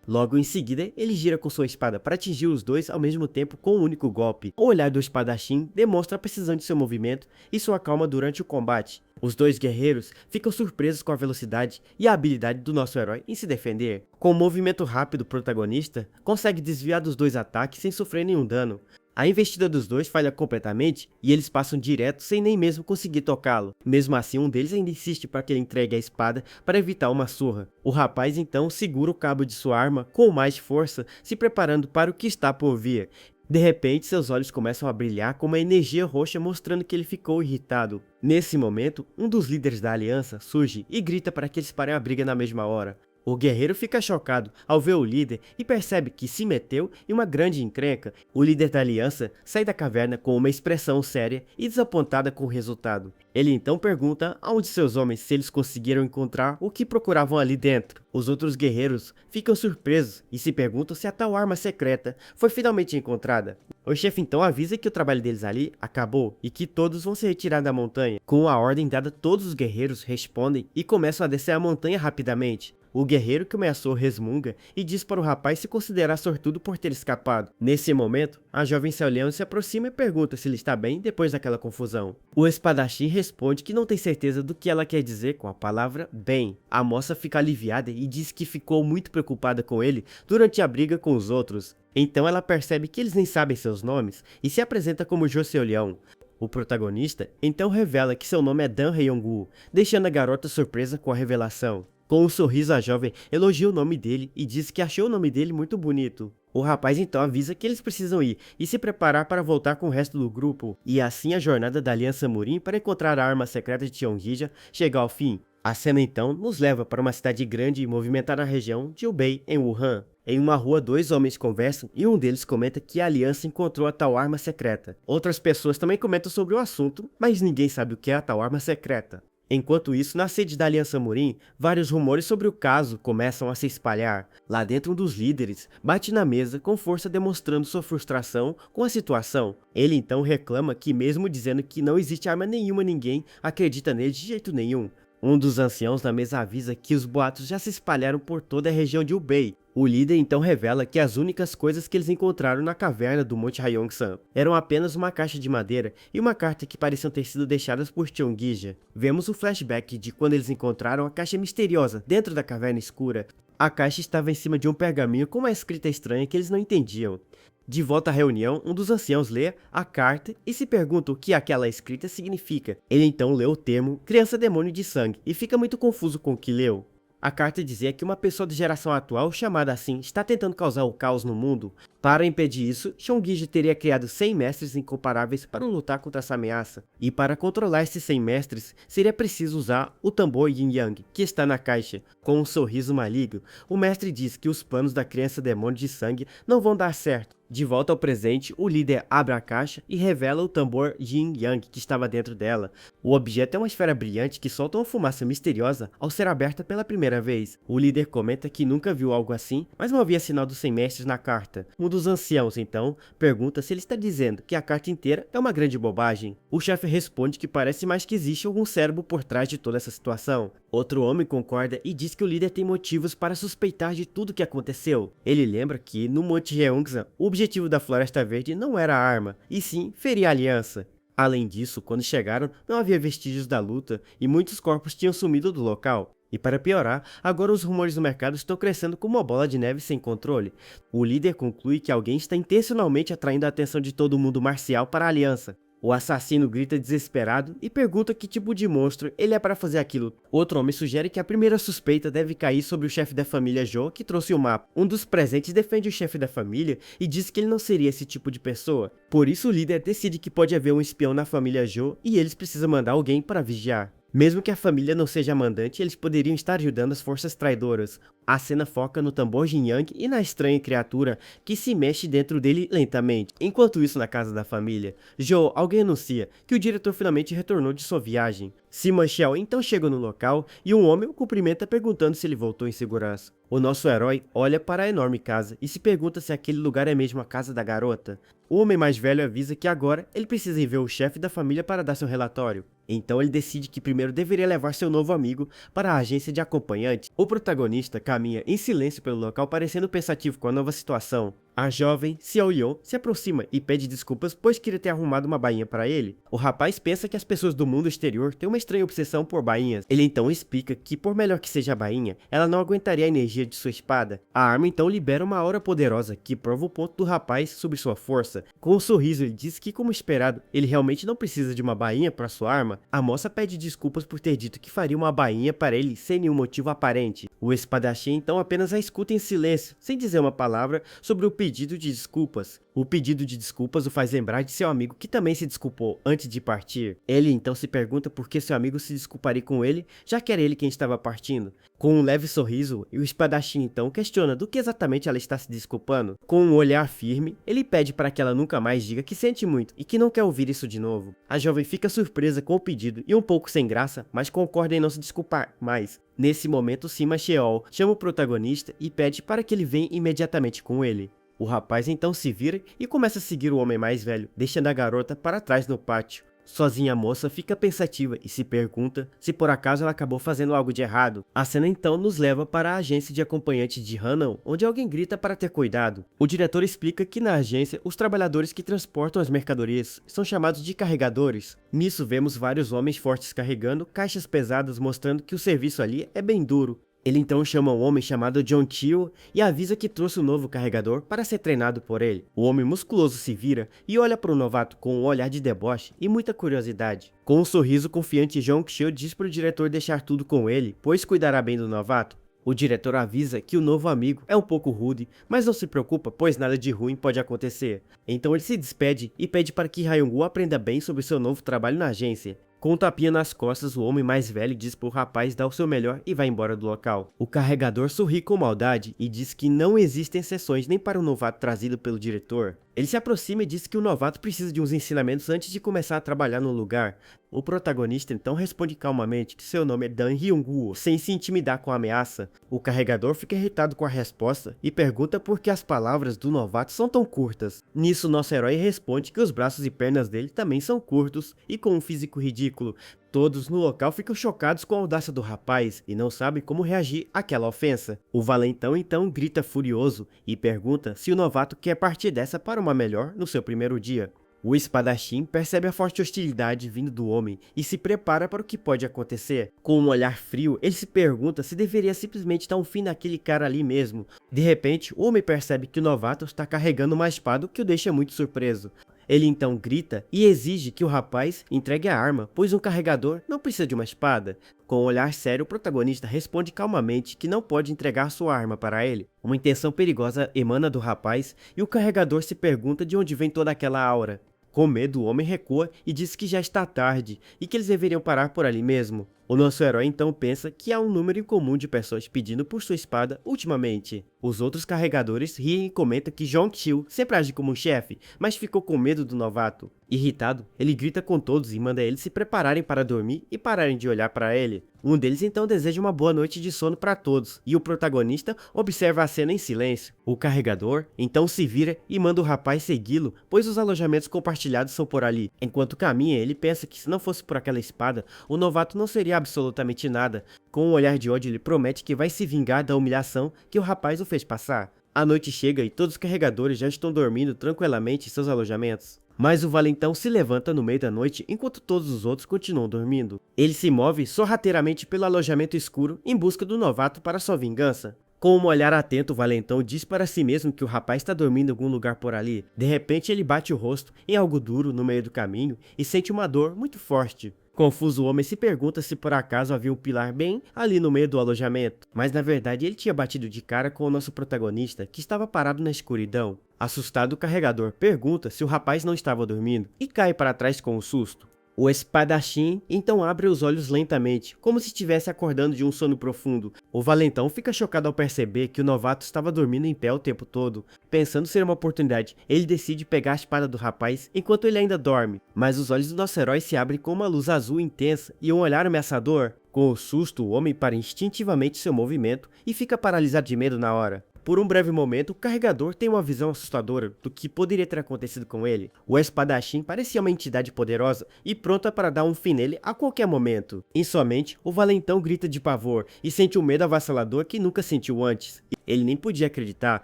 A: Logo em seguida, ele gira com sua espada para atingir os dois ao mesmo tempo com um único golpe. O olhar do espadachim demonstra a precisão de seu movimento e sua calma durante o combate. Os dois guerreiros ficam surpresos com a velocidade e a habilidade do nosso herói em se defender. Com o movimento rápido, o protagonista consegue desviar dos dois ataques sem sofrer nenhum dano. A investida dos dois falha completamente e eles passam direto sem nem mesmo conseguir tocá-lo. Mesmo assim, um deles ainda insiste para que ele entregue a espada para evitar uma surra. O rapaz então segura o cabo de sua arma com mais força, se preparando para o que está por vir. De repente, seus olhos começam a brilhar com uma energia roxa mostrando que ele ficou irritado. Nesse momento, um dos líderes da aliança surge e grita para que eles parem a briga na mesma hora. O guerreiro fica chocado ao ver o líder e percebe que se meteu em uma grande encrenca. O líder da aliança sai da caverna com uma expressão séria e desapontada com o resultado. Ele então pergunta a um de seus homens se eles conseguiram encontrar o que procuravam ali dentro. Os outros guerreiros ficam surpresos e se perguntam se a tal arma secreta foi finalmente encontrada. O chefe então avisa que o trabalho deles ali acabou e que todos vão se retirar da montanha. Com a ordem dada, todos os guerreiros respondem e começam a descer a montanha rapidamente. O guerreiro que ameaçou resmunga e diz para o rapaz se considerar sortudo por ter escapado. Nesse momento, a jovem Xiao Liang se aproxima e pergunta se ele está bem depois daquela confusão. O espadachim responde que não tem certeza do que ela quer dizer com a palavra bem. A moça fica aliviada e diz que ficou muito preocupada com ele durante a briga com os outros. Então ela percebe que eles nem sabem seus nomes e se apresenta como Zhou Xiaoliang. O protagonista então revela que seu nome é Dan Heiyong-gu, deixando a garota surpresa com a revelação. Com um sorriso, a jovem elogia o nome dele e diz que achou o nome dele muito bonito. O rapaz então avisa que eles precisam ir e se preparar para voltar com o resto do grupo. E assim a jornada da Aliança Murin para encontrar a arma secreta de Cheonghija chega ao fim. A cena então nos leva para uma cidade grande e movimentada na região de Hubei, em Wuhan. Em uma rua, dois homens conversam e um deles comenta que a aliança encontrou a tal arma secreta. Outras pessoas também comentam sobre o assunto, mas ninguém sabe o que é a tal arma secreta. Enquanto isso, na sede da Aliança Murin, vários rumores sobre o caso começam a se espalhar. Lá dentro, um dos líderes bate na mesa com força, demonstrando sua frustração com a situação. Ele então reclama que, mesmo dizendo que não existe arma nenhuma, ninguém acredita nele de jeito nenhum. Um dos anciãos da mesa avisa que os boatos já se espalharam por toda a região de Hubei. O líder então revela que as únicas coisas que eles encontraram na caverna do Monte Haiyong-san eram apenas uma caixa de madeira e uma carta que pareciam ter sido deixadas por Cheonghija. Vemos o flashback de quando eles encontraram a caixa misteriosa dentro da caverna escura. A caixa estava em cima de um pergaminho com uma escrita estranha que eles não entendiam. De volta à reunião, um dos anciãos lê a carta e se pergunta o que aquela escrita significa. Ele então lê o termo criança demônio de sangue e fica muito confuso com o que leu. A carta dizia que uma pessoa da geração atual, chamada assim, está tentando causar o caos no mundo. Para impedir isso, Cheonghija teria criado 100 mestres incomparáveis para lutar contra essa ameaça. E para controlar esses 100 mestres, seria preciso usar o tambor Yin Yang, que está na caixa. Com um sorriso maligno, o mestre diz que os planos da criança demônio de sangue não vão dar certo. De volta ao presente, o líder abre a caixa e revela o tambor Yin Yang que estava dentro dela. O objeto é uma esfera brilhante que solta uma fumaça misteriosa ao ser aberta pela primeira vez. O líder comenta que nunca viu algo assim, mas não havia sinal dos 100 mestres na carta. Um dos anciãos, então, pergunta se ele está dizendo que a carta inteira é uma grande bobagem. O chefe responde que parece mais que existe algum cérebro por trás de toda essa situação. Outro homem concorda e diz que o líder tem motivos para suspeitar de tudo o que aconteceu. Ele lembra que, no Monte Haiyong-san, o objetivo da Floresta Verde não era a arma, e sim ferir a aliança. Além disso, quando chegaram, não havia vestígios da luta e muitos corpos tinham sumido do local. E para piorar, agora os rumores no mercado estão crescendo como uma bola de neve sem controle. O líder conclui que alguém está intencionalmente atraindo a atenção de todo mundo marcial para a aliança. O assassino grita desesperado e pergunta que tipo de monstro ele é para fazer aquilo. Outro homem sugere que a primeira suspeita deve cair sobre o chefe da família Zhou que trouxe o mapa. Um dos presentes defende o chefe da família e diz que ele não seria esse tipo de pessoa. Por isso o líder decide que pode haver um espião na família Zhou e eles precisam mandar alguém para vigiar. Mesmo que a família não seja mandante, eles poderiam estar ajudando as forças traidoras. A cena foca no tambor Yin Yang e na estranha criatura que se mexe dentro dele lentamente. Enquanto isso, na casa da família, Zhou, alguém anuncia que o diretor finalmente retornou de sua viagem. Sima Xiao então chega no local e um homem o cumprimenta perguntando se ele voltou em segurança. O nosso herói olha para a enorme casa e se pergunta se aquele lugar é mesmo a casa da garota. O homem mais velho avisa que agora ele precisa ir ver o chefe da família para dar seu relatório. Então ele decide que primeiro deveria levar seu novo amigo para a agência de acompanhante. O protagonista caminha em silêncio pelo local, parecendo pensativo com a nova situação. A jovem Xiao Yon se aproxima e pede desculpas pois queria ter arrumado uma bainha para ele. O rapaz pensa que as pessoas do mundo exterior têm uma estranha obsessão por bainhas. Ele então explica que por melhor que seja a bainha, ela não aguentaria a energia de sua espada. A arma então libera uma aura poderosa que prova o ponto do rapaz sobre sua força. Com um sorriso ele diz que, como esperado, ele realmente não precisa de uma bainha para sua arma. A moça pede desculpas por ter dito que faria uma bainha para ele sem nenhum motivo aparente. O espadachim então apenas a escuta em silêncio, sem dizer uma palavra sobre o pedido de desculpas. O pedido de desculpas o faz lembrar de seu amigo que também se desculpou antes de partir. Ele então se pergunta por que seu amigo se desculparia com ele, já que era ele quem estava partindo. Com um leve sorriso, o espadachim então questiona do que exatamente ela está se desculpando. Com um olhar firme, ele pede para que ela nunca mais diga que sente muito e que não quer ouvir isso de novo. A jovem fica surpresa com o pedido e um pouco sem graça, mas concorda em não se desculpar mais. Nesse momento, Sima Xiao chama o protagonista e pede para que ele venha imediatamente com ele. O rapaz então se vira e começa a seguir o homem mais velho, deixando a garota para trás no pátio. Sozinha a moça fica pensativa e se pergunta se por acaso ela acabou fazendo algo de errado. A cena então nos leva para a agência de acompanhante de Hannon, onde alguém grita para ter cuidado. O diretor explica que na agência, os trabalhadores que transportam as mercadorias são chamados de carregadores. Nisso vemos vários homens fortes carregando caixas pesadas, mostrando que o serviço ali é bem duro. Ele então chama um homem chamado John Chiu e avisa que trouxe um novo carregador para ser treinado por ele. O homem musculoso se vira e olha para o novato com um olhar de deboche e muita curiosidade. Com um sorriso confiante, John Chiu diz para o diretor deixar tudo com ele, pois cuidará bem do novato. O diretor avisa que o novo amigo é um pouco rude, mas não se preocupa, pois nada de ruim pode acontecer. Então ele se despede e pede para que Hyung-woo aprenda bem sobre seu novo trabalho na agência. Com um tapinha nas costas, o homem mais velho diz pro rapaz dar o seu melhor e vai embora do local. O carregador sorri com maldade e diz que não existem exceções nem para o novato trazido pelo diretor. Ele se aproxima e diz que o novato precisa de uns ensinamentos antes de começar a trabalhar no lugar. O protagonista então responde calmamente que seu nome é Dan Hyung-woo, sem se intimidar com a ameaça. O carregador fica irritado com a resposta e pergunta por que as palavras do novato são tão curtas. Nisso, nosso herói responde que os braços e pernas dele também são curtos e com um físico ridículo. Todos no local ficam chocados com a audácia do rapaz e não sabem como reagir àquela ofensa. O valentão então grita furioso e pergunta se o novato quer partir dessa para uma melhor no seu primeiro dia. O espadachim percebe a forte hostilidade vindo do homem e se prepara para o que pode acontecer. Com um olhar frio, ele se pergunta se deveria simplesmente dar um fim naquele cara ali mesmo. De repente, o homem percebe que o novato está carregando uma espada, o que o deixa muito surpreso. Ele então grita e exige que o rapaz entregue a arma, pois um carregador não precisa de uma espada. Com um olhar sério, o protagonista responde calmamente que não pode entregar sua arma para ele. Uma intenção perigosa emana do rapaz e o carregador se pergunta de onde vem toda aquela aura. Com medo, o homem recua e diz que já está tarde e que eles deveriam parar por ali mesmo. O nosso herói então pensa que há um número incomum de pessoas pedindo por sua espada ultimamente. Os outros carregadores riem e comentam que John Chiu sempre age como um chefe, mas ficou com medo do novato. Irritado, ele grita com todos e manda eles se prepararem para dormir e pararem de olhar para ele. Um deles então deseja uma boa noite de sono para todos, e o protagonista observa a cena em silêncio. O carregador então se vira e manda o rapaz segui-lo, pois os alojamentos compartilhados são por ali. Enquanto caminha, ele pensa que se não fosse por aquela espada, o novato não seria absolutamente nada. Com um olhar de ódio, ele promete que vai se vingar da humilhação que o rapaz o fez passar. A noite chega e todos os carregadores já estão dormindo tranquilamente em seus alojamentos. Mas o valentão se levanta no meio da noite enquanto todos os outros continuam dormindo. Ele se move sorrateiramente pelo alojamento escuro em busca do novato para sua vingança. Com um olhar atento, o valentão diz para si mesmo que o rapaz está dormindo em algum lugar por ali. De repente, ele bate o rosto em algo duro no meio do caminho e sente uma dor muito forte. Confuso, o homem se pergunta se por acaso havia um pilar bem ali no meio do alojamento, mas na verdade ele tinha batido de cara com o nosso protagonista, que estava parado na escuridão. Assustado, o carregador pergunta se o rapaz não estava dormindo e cai para trás com um susto. O espadachim então abre os olhos lentamente, como se estivesse acordando de um sono profundo. O valentão fica chocado ao perceber que o novato estava dormindo em pé o tempo todo. Pensando ser uma oportunidade, ele decide pegar a espada do rapaz enquanto ele ainda dorme. Mas os olhos do nosso herói se abrem com uma luz azul intensa e um olhar ameaçador. Com o susto, o homem para instintivamente seu movimento e fica paralisado de medo na hora. Por um breve momento, o carregador tem uma visão assustadora do que poderia ter acontecido com ele. O espadachim parecia uma entidade poderosa e pronta para dar um fim nele a qualquer momento. Em sua mente, o valentão grita de pavor e sente um medo avassalador que nunca sentiu antes. Ele nem podia acreditar,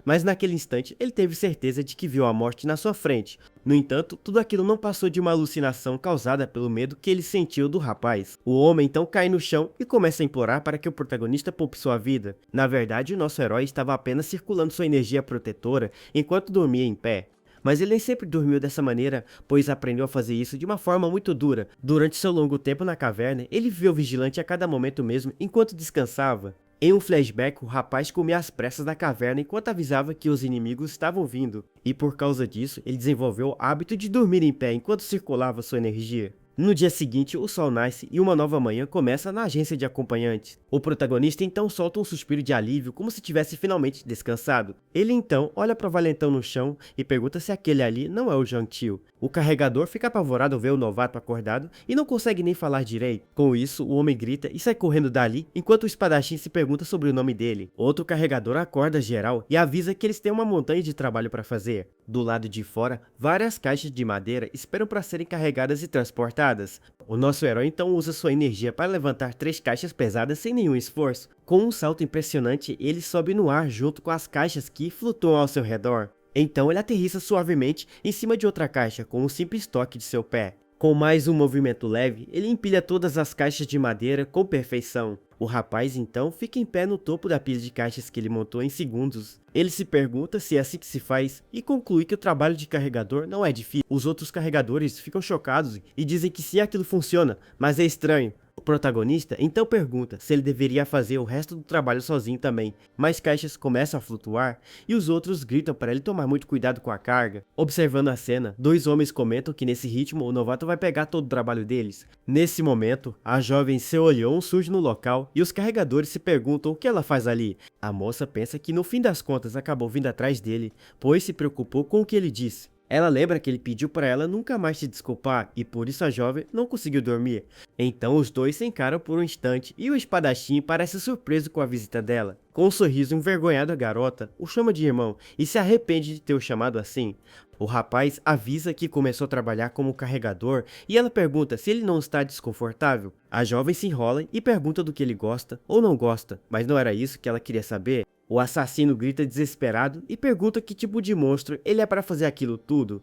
A: mas naquele instante ele teve certeza de que viu a morte na sua frente. No entanto, tudo aquilo não passou de uma alucinação causada pelo medo que ele sentiu do rapaz. O homem então cai no chão e começa a implorar para que o protagonista poupe sua vida. Na verdade, o nosso herói estava apenas circulando sua energia protetora enquanto dormia em pé. Mas ele nem sempre dormiu dessa maneira, pois aprendeu a fazer isso de uma forma muito dura. Durante seu longo tempo na caverna, ele viveu vigilante a cada momento mesmo enquanto descansava. Em um flashback, o rapaz comia às pressas na caverna enquanto avisava que os inimigos estavam vindo, e por causa disso, ele desenvolveu o hábito de dormir em pé enquanto circulava sua energia. No dia seguinte, o sol nasce e uma nova manhã começa na agência de acompanhantes. O protagonista então solta um suspiro de alívio, como se tivesse finalmente descansado. Ele então olha para o valentão no chão e pergunta se aquele ali não é o John Chiu. O carregador fica apavorado ao ver o novato acordado e não consegue nem falar direito. Com isso, o homem grita e sai correndo dali, enquanto o espadachim se pergunta sobre o nome dele. Outro carregador acorda geral e avisa que eles têm uma montanha de trabalho para fazer. Do lado de fora, várias caixas de madeira esperam para serem carregadas e transportadas. O nosso herói então usa sua energia para levantar 3 caixas pesadas sem nenhum esforço. Com um salto impressionante, ele sobe no ar junto com as caixas que flutuam ao seu redor. Então ele aterrissa suavemente em cima de outra caixa com um simples toque de seu pé. Com mais um movimento leve, ele empilha todas as caixas de madeira com perfeição. O rapaz então fica em pé no topo da pilha de caixas que ele montou em segundos. Ele se pergunta se é assim que se faz e conclui que o trabalho de carregador não é difícil. Os outros carregadores ficam chocados e dizem que sim, aquilo funciona, mas é estranho. O protagonista então pergunta se ele deveria fazer o resto do trabalho sozinho também, mas caixas começam a flutuar e os outros gritam para ele tomar muito cuidado com a carga. Observando a cena, 2 homens comentam que nesse ritmo o novato vai pegar todo o trabalho deles. Nesse momento, a jovem Seolion surge no local e os carregadores se perguntam o que ela faz ali. A moça pensa que no fim das contas acabou vindo atrás dele, pois se preocupou com o que ele disse. Ela lembra que ele pediu para ela nunca mais se desculpar e por isso a jovem não conseguiu dormir. Então os dois se encaram por um instante e o espadachim parece surpreso com a visita dela. Com um sorriso envergonhado, a garota o chama de irmão e se arrepende de ter o chamado assim. O rapaz avisa que começou a trabalhar como carregador e ela pergunta se ele não está desconfortável. A jovem se enrola e pergunta do que ele gosta ou não gosta, mas não era isso que ela queria saber. O assassino grita desesperado e pergunta que tipo de monstro ele é para fazer aquilo tudo.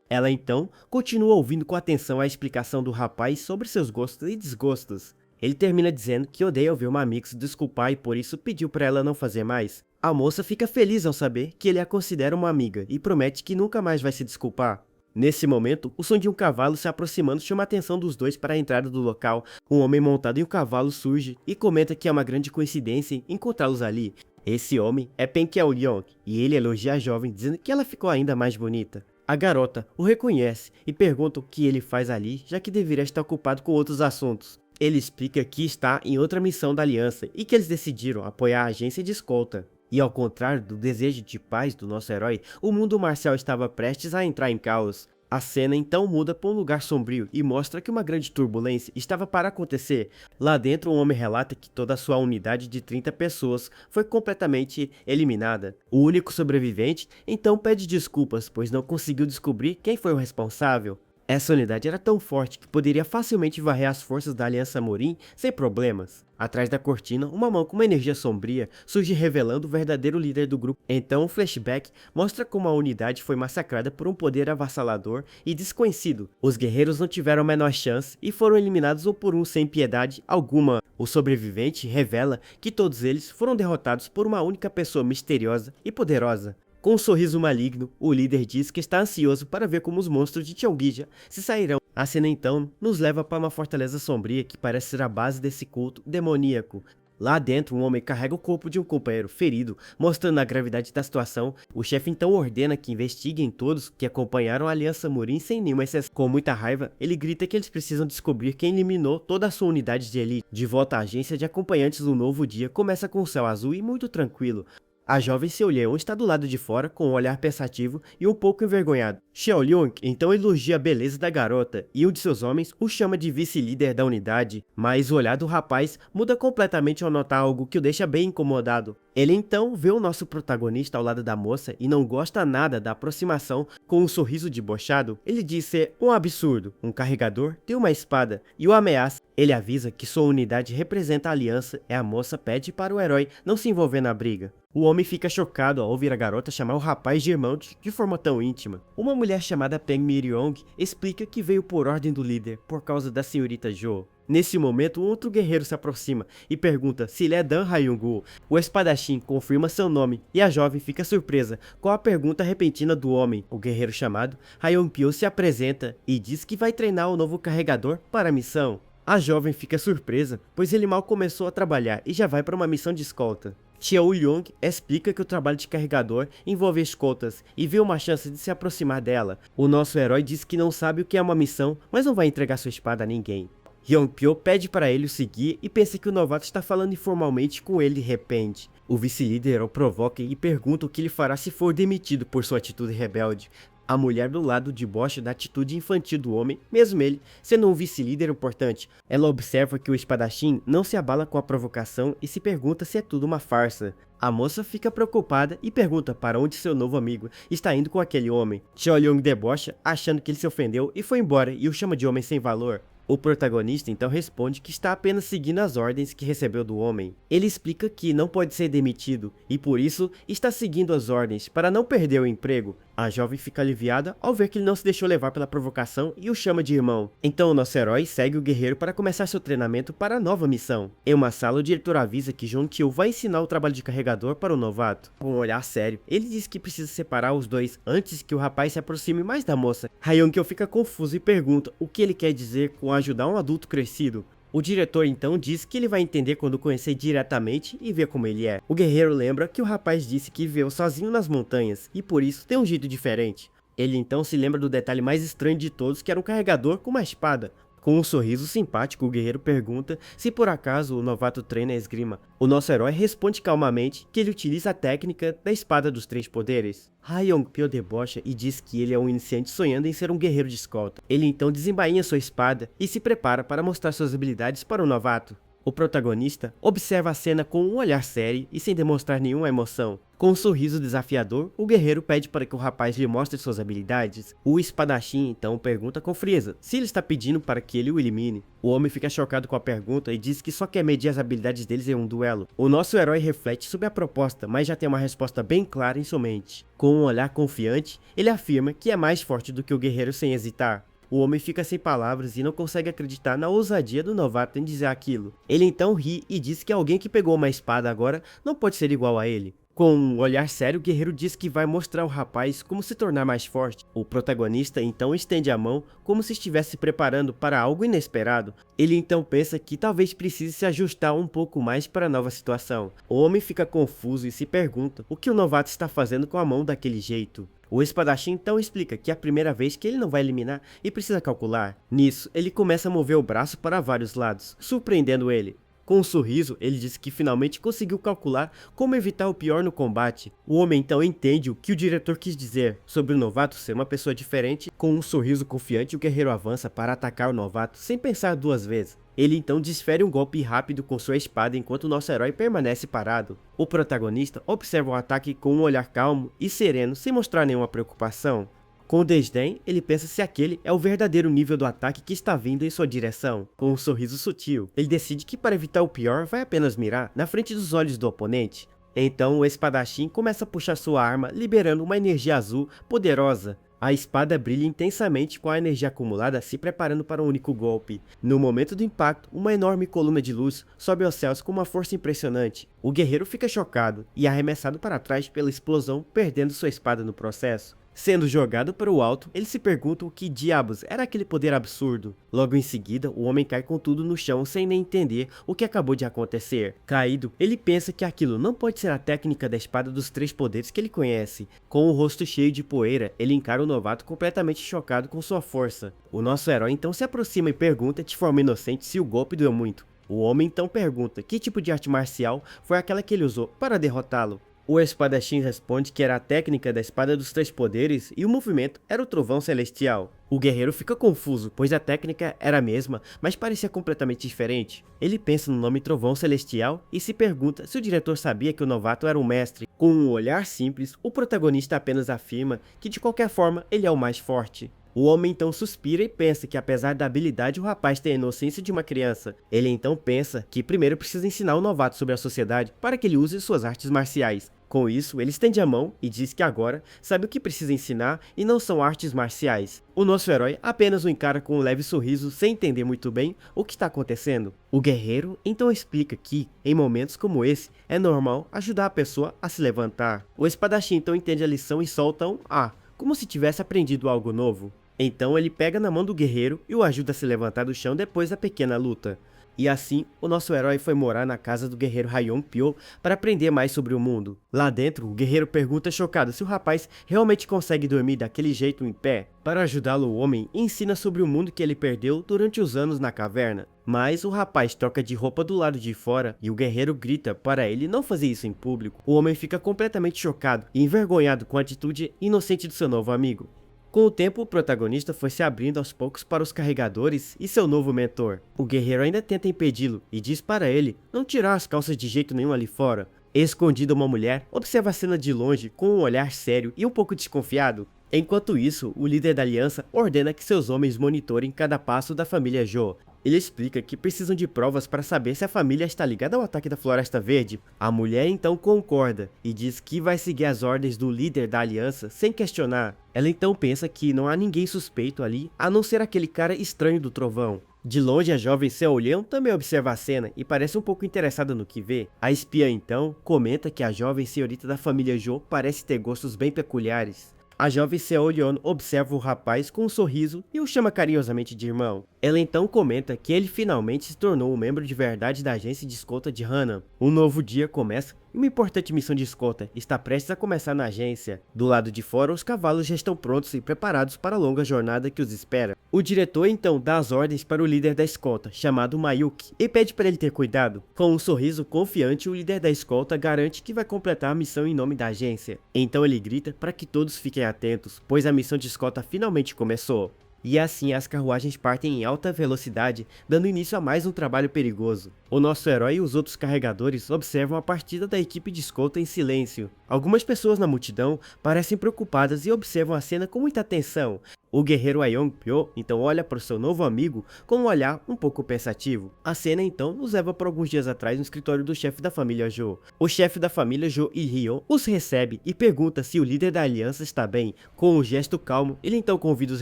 A: Ela então continua ouvindo com atenção a explicação do rapaz sobre seus gostos e desgostos. Ele termina dizendo que odeia ouvir uma amiga se desculpar e por isso pediu para ela não fazer mais. A moça fica feliz ao saber que ele a considera uma amiga e promete que nunca mais vai se desculpar. Nesse momento, o som de um cavalo se aproximando chama a atenção dos dois para a entrada do local. Um homem montado em um cavalo surge e comenta que é uma grande coincidência encontrá-los ali. Esse homem é Pen Keolion e ele elogia a jovem dizendo que ela ficou ainda mais bonita. A garota o reconhece e pergunta o que ele faz ali, já que deveria estar ocupado com outros assuntos. Ele explica que está em outra missão da aliança e que eles decidiram apoiar a agência de escolta. E ao contrário do desejo de paz do nosso herói, o mundo marcial estava prestes a entrar em caos. A cena então muda para um lugar sombrio e mostra que uma grande turbulência estava para acontecer. Lá dentro, um homem relata que toda a sua unidade de 30 pessoas foi completamente eliminada. O único sobrevivente então pede desculpas, pois não conseguiu descobrir quem foi o responsável. Essa unidade era tão forte que poderia facilmente varrer as forças da Aliança Morim sem problemas. Atrás da cortina, uma mão com uma energia sombria surge revelando o verdadeiro líder do grupo. Então, um flashback mostra como a unidade foi massacrada por um poder avassalador e desconhecido. Os guerreiros não tiveram a menor chance e foram eliminados um por um sem piedade alguma. O sobrevivente revela que todos eles foram derrotados por uma única pessoa misteriosa e poderosa. Com um sorriso maligno, o líder diz que está ansioso para ver como os monstros de Cheonggya se sairão. A cena então nos leva para uma fortaleza sombria que parece ser a base desse culto demoníaco. Lá dentro, um homem carrega o corpo de um companheiro ferido, mostrando a gravidade da situação. O chefe então ordena que investiguem todos que acompanharam a Aliança Morim sem nenhuma exceção. Com muita raiva, ele grita que eles precisam descobrir quem eliminou toda a sua unidade de elite. De volta à agência de acompanhantes, um novo dia começa com o céu azul e muito tranquilo. A jovem Seolion está do lado de fora com um olhar pensativo e um pouco envergonhado. Seolion então elogia a beleza da garota e um de seus homens o chama de vice-líder da unidade, mas o olhar do rapaz muda completamente ao notar algo que o deixa bem incomodado. Ele então vê o nosso protagonista ao lado da moça e não gosta nada da aproximação. Com um sorriso debochado, ele diz ser um absurdo. Um carregador tem uma espada e o ameaça. Ele avisa que sua unidade representa a aliança e a moça pede para o herói não se envolver na briga. O homem fica chocado ao ouvir a garota chamar o rapaz de irmão de forma tão íntima. Uma mulher chamada Peng Miryong explica que veio por ordem do líder por causa da senhorita Jo. Nesse momento, um outro guerreiro se aproxima e pergunta se ele é Dan Hyung-woo. O espadachim confirma seu nome e a jovem fica surpresa com a pergunta repentina do homem. O guerreiro chamado Hyung-pyo se apresenta e diz que vai treinar o novo carregador para a missão. A jovem fica surpresa, pois ele mal começou a trabalhar e já vai para uma missão de escolta. Seolion explica que o trabalho de carregador envolve escoltas e vê uma chance de se aproximar dela. O nosso herói diz que não sabe o que é uma missão, mas não vai entregar sua espada a ninguém. Hyung-pyo pede para ele o seguir e pensa que o novato está falando informalmente com ele de repente. O vice-líder o provoca e pergunta o que ele fará se for demitido por sua atitude rebelde. A mulher do lado debocha da atitude infantil do homem, mesmo ele sendo um vice-líder importante. Ela observa que o espadachim não se abala com a provocação e se pergunta se é tudo uma farsa. A moça fica preocupada e pergunta para onde seu novo amigo está indo com aquele homem. Cheol-yong debocha, achando que ele se ofendeu e foi embora e o chama de homem sem valor. O protagonista então responde que está apenas seguindo as ordens que recebeu do homem. Ele explica que não pode ser demitido e por isso está seguindo as ordens para não perder o emprego. A jovem fica aliviada ao ver que ele não se deixou levar pela provocação e o chama de irmão. Então o nosso herói segue o guerreiro para começar seu treinamento para a nova missão. Em uma sala, o diretor avisa que Jong-il vai ensinar o trabalho de carregador para o novato. Com um olhar sério, ele diz que precisa separar os dois antes que o rapaz se aproxime mais da moça. Hae-young fica confuso e pergunta o que ele quer dizer com ajudar um adulto crescido. O diretor então diz que ele vai entender quando conhecer diretamente e ver como ele é. O guerreiro lembra que o rapaz disse que viveu sozinho nas montanhas e por isso tem um jeito diferente. Ele então se lembra do detalhe mais estranho de todos, que era um carregador com uma espada. Com um sorriso simpático, o guerreiro pergunta se por acaso o novato treina a esgrima. O nosso herói responde calmamente que ele utiliza a técnica da espada dos três poderes. Ha-young-pyo debocha e diz que ele é um iniciante sonhando em ser um guerreiro de escolta. Ele então desembainha sua espada e se prepara para mostrar suas habilidades para o novato. O protagonista observa a cena com um olhar sério e sem demonstrar nenhuma emoção. Com um sorriso desafiador, o guerreiro pede para que o rapaz lhe mostre suas habilidades. O espadachim então pergunta com frieza se ele está pedindo para que ele o elimine. O homem fica chocado com a pergunta e diz que só quer medir as habilidades deles em um duelo. O nosso herói reflete sobre a proposta, mas já tem uma resposta bem clara em sua mente. Com um olhar confiante, ele afirma que é mais forte do que o guerreiro sem hesitar. O homem fica sem palavras e não consegue acreditar na ousadia do novato em dizer aquilo. Ele então ri e diz que alguém que pegou uma espada agora não pode ser igual a ele. Com um olhar sério, o guerreiro diz que vai mostrar ao rapaz como se tornar mais forte. O protagonista então estende a mão como se estivesse se preparando para algo inesperado. Ele então pensa que talvez precise se ajustar um pouco mais para a nova situação. O homem fica confuso e se pergunta o que o novato está fazendo com a mão daquele jeito. O espadachim então explica que é a primeira vez que ele não vai eliminar e precisa calcular. Nisso, ele começa a mover o braço para vários lados, surpreendendo ele. Com um sorriso, ele diz que finalmente conseguiu calcular como evitar o pior no combate. O homem então entende o que o diretor quis dizer sobre o novato ser uma pessoa diferente. Com um sorriso confiante, o guerreiro avança para atacar o novato sem pensar duas vezes. Ele então desfere um golpe rápido com sua espada enquanto o nosso herói permanece parado. O protagonista observa o ataque com um olhar calmo e sereno, sem mostrar nenhuma preocupação. Com desdém, ele pensa se aquele é o verdadeiro nível do ataque que está vindo em sua direção. Com um sorriso sutil, ele decide que para evitar o pior vai apenas mirar na frente dos olhos do oponente. Então o espadachim começa a puxar sua arma, liberando uma energia azul poderosa. A espada brilha intensamente com a energia acumulada, se preparando para um único golpe. No momento do impacto, uma enorme coluna de luz sobe aos céus com uma força impressionante. O guerreiro fica chocado e é arremessado para trás pela explosão, perdendo sua espada no processo. Sendo jogado para o alto, ele se pergunta o que diabos era aquele poder absurdo. Logo em seguida, o homem cai com tudo no chão sem nem entender o que acabou de acontecer. Caído, ele pensa que aquilo não pode ser a técnica da espada dos três poderes que ele conhece. Com o rosto cheio de poeira, ele encara o novato completamente chocado com sua força. O nosso herói então se aproxima e pergunta de forma inocente se o golpe doeu muito. O homem então pergunta que tipo de arte marcial foi aquela que ele usou para derrotá-lo. O espadachim responde que era a técnica da espada dos três poderes e o movimento era o trovão celestial. O guerreiro fica confuso, pois a técnica era a mesma, mas parecia completamente diferente. Ele pensa no nome trovão celestial e se pergunta se o diretor sabia que o novato era um mestre. Com um olhar simples, o protagonista apenas afirma que de qualquer forma ele é o mais forte. O homem então suspira e pensa que apesar da habilidade o rapaz tem a inocência de uma criança. Ele então pensa que primeiro precisa ensinar o novato sobre a sociedade para que ele use suas artes marciais. Com isso, ele estende a mão e diz que agora sabe o que precisa ensinar e não são artes marciais. O nosso herói apenas o encara com um leve sorriso sem entender muito bem o que está acontecendo. O guerreiro então explica que, em momentos como esse, é normal ajudar a pessoa a se levantar. O espadachim então entende a lição e solta um "ah", como se tivesse aprendido algo novo. Então ele pega na mão do guerreiro e o ajuda a se levantar do chão depois da pequena luta. E assim, o nosso herói foi morar na casa do guerreiro Ha-young-pyo para aprender mais sobre o mundo. Lá dentro, o guerreiro pergunta chocado se o rapaz realmente consegue dormir daquele jeito em pé. Para ajudá-lo, o homem ensina sobre o mundo que ele perdeu durante os anos na caverna. Mas o rapaz troca de roupa do lado de fora e o guerreiro grita para ele não fazer isso em público. O homem fica completamente chocado e envergonhado com a atitude inocente do seu novo amigo. Com o tempo, o protagonista foi se abrindo aos poucos para os carregadores e seu novo mentor. O guerreiro ainda tenta impedi-lo e diz para ele não tirar as calças de jeito nenhum ali fora. Escondida, uma mulher observa a cena de longe com um olhar sério e um pouco desconfiado. Enquanto isso, o líder da aliança ordena que seus homens monitorem cada passo da família Joe. Ele explica que precisam de provas para saber se a família está ligada ao ataque da Floresta Verde. A mulher então concorda e diz que vai seguir as ordens do líder da aliança sem questionar. Ela então pensa que não há ninguém suspeito ali, a não ser aquele cara estranho do trovão. De longe, a jovem Seol-yeon também observa a cena e parece um pouco interessada no que vê. A espiã então comenta que a jovem senhorita da família Jo parece ter gostos bem peculiares. A jovem Seol-yeon observa o rapaz com um sorriso e o chama carinhosamente de irmão. Ela então comenta que ele finalmente se tornou um membro de verdade da agência de escolta de Hana. Um novo dia começa e uma importante missão de escolta está prestes a começar na agência. Do lado de fora, os cavalos já estão prontos e preparados para a longa jornada que os espera. O diretor então dá as ordens para o líder da escolta, chamado Mayuki, e pede para ele ter cuidado. Com um sorriso confiante, o líder da escolta garante que vai completar a missão em nome da agência. Então ele grita para que todos fiquem atentos, pois a missão de escolta finalmente começou. E assim as carruagens partem em alta velocidade, dando início a mais um trabalho perigoso. O nosso herói e os outros carregadores observam a partida da equipe de escolta em silêncio. Algumas pessoas na multidão parecem preocupadas e observam a cena com muita atenção. O guerreiro Ayeon-pyo então olha para o seu novo amigo com um olhar um pouco pensativo. A cena então nos leva para alguns dias atrás no escritório do chefe da família Jo. O chefe da família Jo Il-hyo os recebe e pergunta se o líder da aliança está bem. Com um gesto calmo, ele então convida os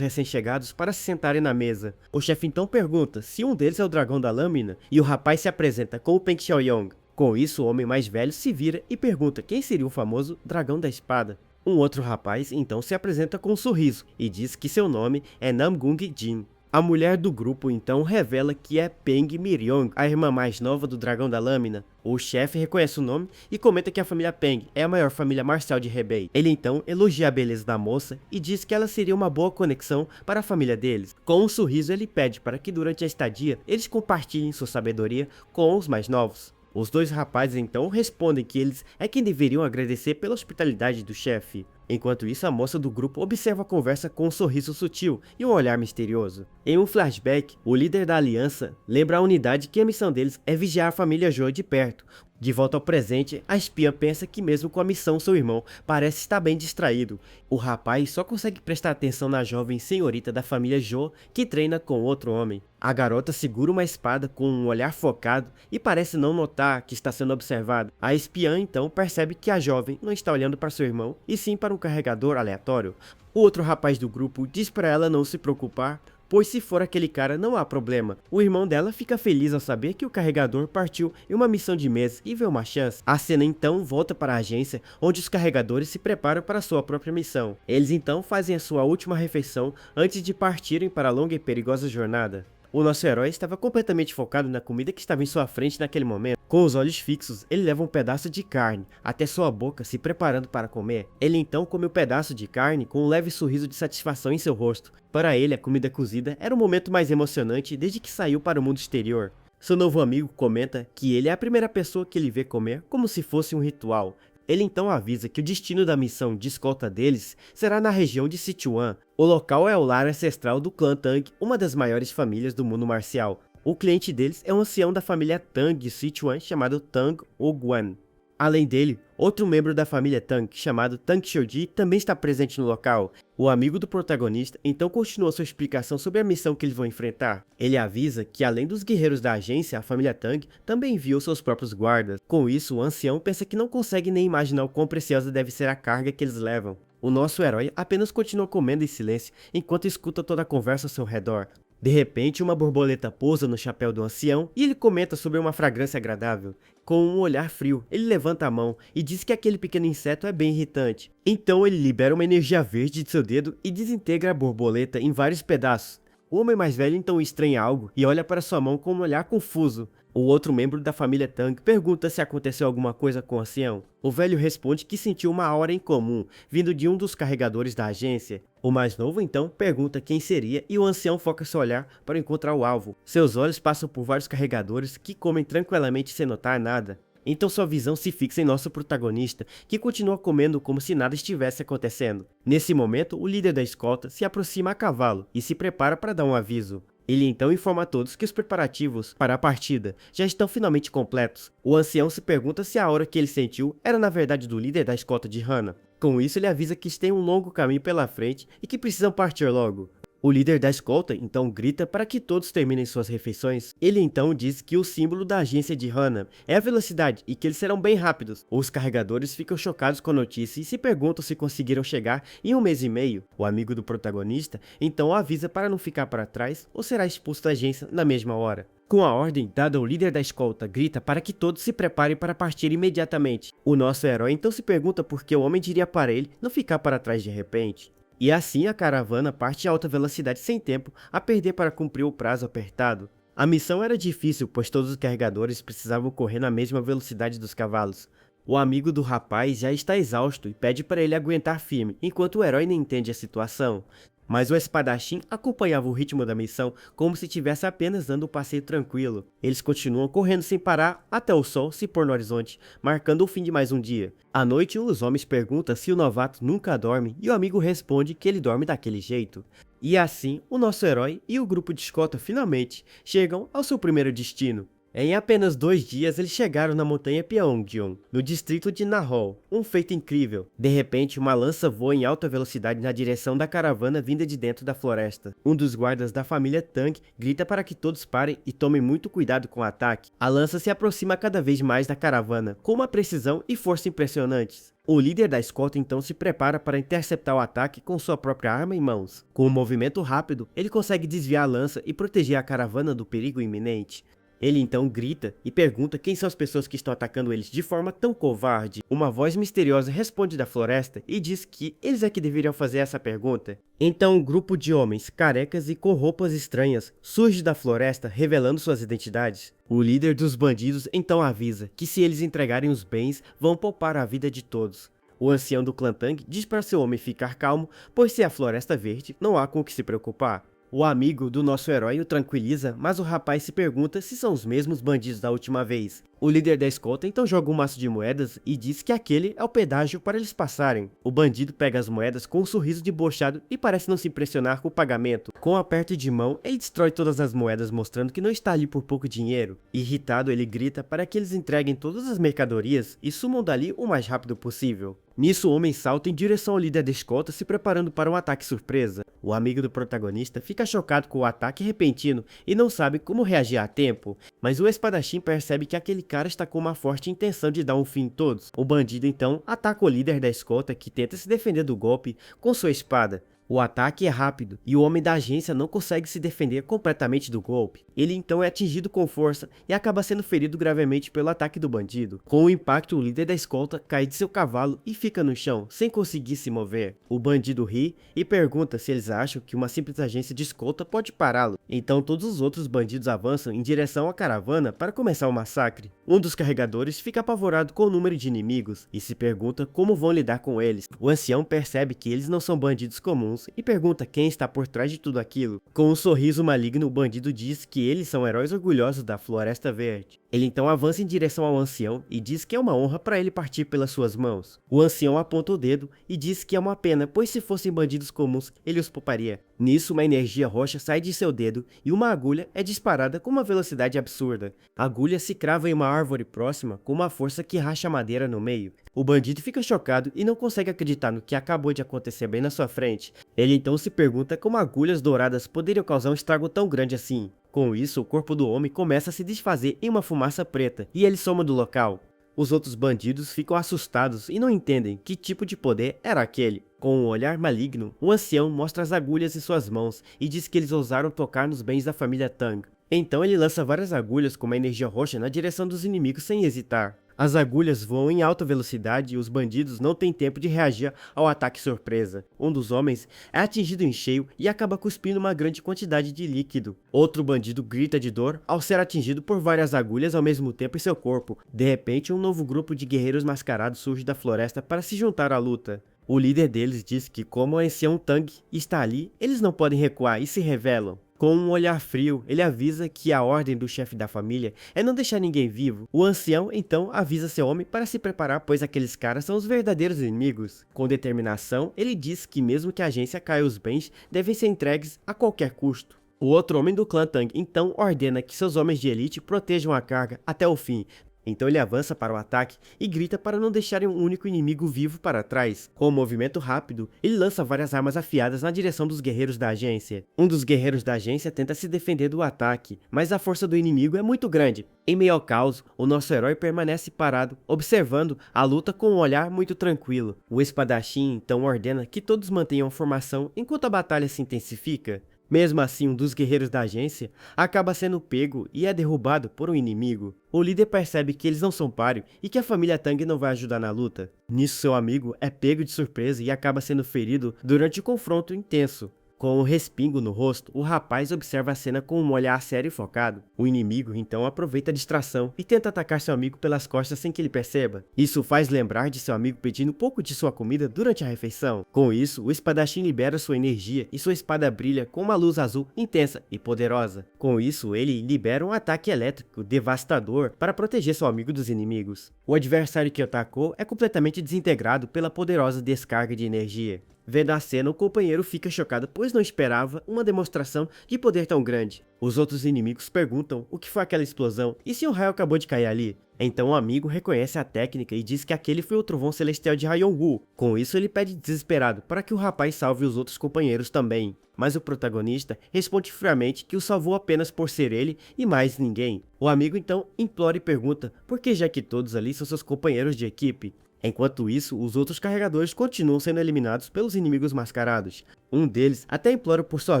A: recém-chegados para se sentarem na mesa. O chefe então pergunta se um deles é o dragão da lâmina e o rapaz se apresenta como Peng Xiaoyong. Com isso, o homem mais velho se vira e pergunta quem seria o famoso dragão da espada. Um outro rapaz então se apresenta com um sorriso e diz que seu nome é Namgung Jin. A mulher do grupo então revela que é Peng Miryong, a irmã mais nova do dragão da lâmina. O chefe reconhece o nome e comenta que a família Peng é a maior família marcial de Hebei. Ele então elogia a beleza da moça e diz que ela seria uma boa conexão para a família deles. Com um sorriso, ele pede para que durante a estadia eles compartilhem sua sabedoria com os mais novos. Os dois rapazes então respondem que eles é quem deveriam agradecer pela hospitalidade do chefe. Enquanto isso, a moça do grupo observa a conversa com um sorriso sutil e um olhar misterioso. Em um flashback, o líder da aliança lembra à unidade que a missão deles é vigiar a família Jo de perto. De volta ao presente, a espiã pensa que mesmo com a missão, seu irmão parece estar bem distraído. O rapaz só consegue prestar atenção na jovem senhorita da família Jo que treina com outro homem. A garota segura uma espada com um olhar focado e parece não notar que está sendo observada. A espiã então percebe que a jovem não está olhando para seu irmão e sim para um carregador aleatório. O outro rapaz do grupo diz para ela não se preocupar, pois se for aquele cara não há problema. O irmão dela fica feliz ao saber que o carregador partiu em uma missão de mês e vê uma chance. A cena então volta para a agência, onde os carregadores se preparam para sua própria missão. Eles então fazem a sua última refeição antes de partirem para a longa e perigosa jornada. O nosso herói estava completamente focado na comida que estava em sua frente naquele momento. Com os olhos fixos, ele leva um pedaço de carne até sua boca, se preparando para comer. Ele então come o pedaço de carne com um leve sorriso de satisfação em seu rosto. Para ele, a comida cozida era o momento mais emocionante desde que saiu para o mundo exterior. Seu novo amigo comenta que ele é a primeira pessoa que ele vê comer como se fosse um ritual. Ele então avisa que o destino da missão de escolta deles será na região de Sichuan. O local é o lar ancestral do clã Tang, uma das maiores famílias do mundo marcial. O cliente deles é um ancião da família Tang de Sichuan chamado Tang Oguan. Além dele, outro membro da família Tang, chamado Tang Xiuji, também está presente no local. O amigo do protagonista então continua sua explicação sobre a missão que eles vão enfrentar. Ele avisa que além dos guerreiros da agência, a família Tang também enviou seus próprios guardas. Com isso, o ancião pensa que não consegue nem imaginar o quão preciosa deve ser a carga que eles levam. O nosso herói apenas continua comendo em silêncio enquanto escuta toda a conversa ao seu redor. De repente, uma borboleta pousa no chapéu do ancião e ele comenta sobre uma fragrância agradável. Com um olhar frio, ele levanta a mão e diz que aquele pequeno inseto é bem irritante. Então ele libera uma energia verde de seu dedo e desintegra a borboleta em vários pedaços. O homem mais velho então estranha algo e olha para sua mão com um olhar confuso. O outro membro da família Tang pergunta se aconteceu alguma coisa com o ancião. O velho responde que sentiu uma aura incomum, vindo de um dos carregadores da agência. O mais novo então pergunta quem seria e o ancião foca seu olhar para encontrar o alvo. Seus olhos passam por vários carregadores que comem tranquilamente sem notar nada. Então sua visão se fixa em nosso protagonista, que continua comendo como se nada estivesse acontecendo. Nesse momento, o líder da escolta se aproxima a cavalo e se prepara para dar um aviso. Ele então informa a todos que os preparativos para a partida já estão finalmente completos. O ancião se pergunta se a aura que ele sentiu era na verdade do líder da escolta de Hana. Com isso, ele avisa que tem um longo caminho pela frente e que precisam partir logo. O líder da escolta então grita para que todos terminem suas refeições. Ele então diz que o símbolo da agência de Hana é a velocidade e que eles serão bem rápidos. Os carregadores ficam chocados com a notícia e se perguntam se conseguiram chegar em 1 mês e meio. O amigo do protagonista então avisa para não ficar para trás ou será expulso da agência na mesma hora. Com a ordem dada, o líder da escolta grita para que todos se preparem para partir imediatamente. O nosso herói então se pergunta por que o homem diria para ele não ficar para trás de repente. E assim a caravana parte a alta velocidade sem tempo a perder para cumprir o prazo apertado. A missão era difícil, pois todos os carregadores precisavam correr na mesma velocidade dos cavalos. O amigo do rapaz já está exausto e pede para ele aguentar firme, enquanto o herói não entende a situação. Mas o espadachim acompanhava o ritmo da missão como se estivesse apenas dando um passeio tranquilo. Eles continuam correndo sem parar até o sol se pôr no horizonte, marcando o fim de mais um dia. À noite, um dos homens pergunta se o novato nunca dorme e o amigo responde que ele dorme daquele jeito. E assim, o nosso herói e o grupo de escolta finalmente chegam ao seu primeiro destino. Em apenas 2 dias, eles chegaram na montanha Pyeongjeong, no distrito de Nahol, um feito incrível. De repente, uma lança voa em alta velocidade na direção da caravana vinda de dentro da floresta. Um dos guardas da família Tang grita para que todos parem e tomem muito cuidado com o ataque. A lança se aproxima cada vez mais da caravana, com uma precisão e força impressionantes. O líder da escolta então se prepara para interceptar o ataque com sua própria arma em mãos. Com um movimento rápido, ele consegue desviar a lança e proteger a caravana do perigo iminente. Ele então grita e pergunta quem são as pessoas que estão atacando eles de forma tão covarde. Uma voz misteriosa responde da floresta e diz que eles é que deveriam fazer essa pergunta. Então um grupo de homens carecas e com roupas estranhas surge da floresta revelando suas identidades. O líder dos bandidos então avisa que se eles entregarem os bens, vão poupar a vida de todos. O ancião do clã Tang diz para seu homem ficar calmo, pois se é a Floresta Verde, não há com o que se preocupar. O amigo do nosso herói o tranquiliza, mas o rapaz se pergunta se são os mesmos bandidos da última vez. O líder da escolta então joga um maço de moedas e diz que aquele é o pedágio para eles passarem. O bandido pega as moedas com um sorriso debochado e parece não se impressionar com o pagamento. Com um aperto de mão, ele destrói todas as moedas, mostrando que não está ali por pouco dinheiro. Irritado, ele grita para que eles entreguem todas as mercadorias e sumam dali o mais rápido possível. Nisso, o homem salta em direção ao líder da escolta, se preparando para um ataque surpresa. O amigo do protagonista fica chocado com o ataque repentino e não sabe como reagir a tempo, mas o espadachim percebe que aquele cara está com uma forte intenção de dar um fim em todos. O bandido então ataca o líder da escolta, que tenta se defender do golpe com sua espada. O ataque é rápido e o homem da agência não consegue se defender completamente do golpe. Ele então é atingido com força e acaba sendo ferido gravemente pelo ataque do bandido. Com o impacto, o líder da escolta cai de seu cavalo e fica no chão, sem conseguir se mover. O bandido ri e pergunta se eles acham que uma simples agência de escolta pode pará-lo. Então todos os outros bandidos avançam em direção à caravana para começar o massacre. Um dos carregadores fica apavorado com o número de inimigos e se pergunta como vão lidar com eles. O ancião percebe que eles não são bandidos comuns e pergunta quem está por trás de tudo aquilo. Com um sorriso maligno, o bandido diz que eles são heróis orgulhosos da Floresta Verde. Ele então avança em direção ao ancião e diz que é uma honra para ele partir pelas suas mãos. O ancião aponta o dedo e diz que é uma pena, pois se fossem bandidos comuns, ele os pouparia. Nisso, uma energia roxa sai de seu dedo e uma agulha é disparada com uma velocidade absurda. A agulha se crava em uma árvore próxima com uma força que racha a madeira no meio. O bandido fica chocado e não consegue acreditar no que acabou de acontecer bem na sua frente. Ele então se pergunta como agulhas douradas poderiam causar um estrago tão grande assim. Com isso, o corpo do homem começa a se desfazer em uma fumaça preta e ele soma do local. Os outros bandidos ficam assustados e não entendem que tipo de poder era aquele. Com um olhar maligno, o ancião mostra as agulhas em suas mãos e diz que eles ousaram tocar nos bens da família Tang. Então ele lança várias agulhas com uma energia roxa na direção dos inimigos sem hesitar. As agulhas voam em alta velocidade e os bandidos não têm tempo de reagir ao ataque surpresa. Um dos homens é atingido em cheio e acaba cuspindo uma grande quantidade de líquido. Outro bandido grita de dor ao ser atingido por várias agulhas ao mesmo tempo em seu corpo. De repente, um novo grupo de guerreiros mascarados surge da floresta para se juntar à luta. O líder deles diz que como o ancião Tang está ali, eles não podem recuar e se revelam. Com um olhar frio, ele avisa que a ordem do chefe da família é não deixar ninguém vivo. O ancião então avisa seu homem para se preparar, pois aqueles caras são os verdadeiros inimigos. Com determinação, ele diz que mesmo que a agência caia, os bens devem ser entregues a qualquer custo. O outro homem do clã Tang então ordena que seus homens de elite protejam a carga até o fim. Então ele avança para o ataque e grita para não deixarem um único inimigo vivo para trás. Com um movimento rápido, ele lança várias armas afiadas na direção dos guerreiros da agência. Um dos guerreiros da agência tenta se defender do ataque, mas a força do inimigo é muito grande. Em meio ao caos, o nosso herói permanece parado, observando a luta com um olhar muito tranquilo. O espadachim então ordena que todos mantenham a formação enquanto a batalha se intensifica. Mesmo assim, um dos guerreiros da agência acaba sendo pego e é derrubado por um inimigo. O líder percebe que eles não são páreo e que a família Tang não vai ajudar na luta. Nisso, seu amigo é pego de surpresa e acaba sendo ferido durante o confronto intenso. Com um respingo no rosto, o rapaz observa a cena com um olhar sério e focado. O inimigo então aproveita a distração e tenta atacar seu amigo pelas costas sem que ele perceba. Isso faz lembrar de seu amigo pedindo um pouco de sua comida durante a refeição. Com isso, o espadachim libera sua energia e sua espada brilha com uma luz azul intensa e poderosa. Com isso, ele libera um ataque elétrico devastador para proteger seu amigo dos inimigos. O adversário que atacou é completamente desintegrado pela poderosa descarga de energia. Vendo a cena, o companheiro fica chocado, pois não esperava uma demonstração de poder tão grande. Os outros inimigos perguntam o que foi aquela explosão e se um raio acabou de cair ali. Então o amigo reconhece a técnica e diz que aquele foi o trovão celestial de Ryong-woo. Com isso, ele pede desesperado para que o rapaz salve os outros companheiros também. Mas o protagonista responde friamente que o salvou apenas por ser ele e mais ninguém. O amigo então implora e pergunta por que, já que todos ali são seus companheiros de equipe. Enquanto isso, os outros carregadores continuam sendo eliminados pelos inimigos mascarados. Um deles até implora por sua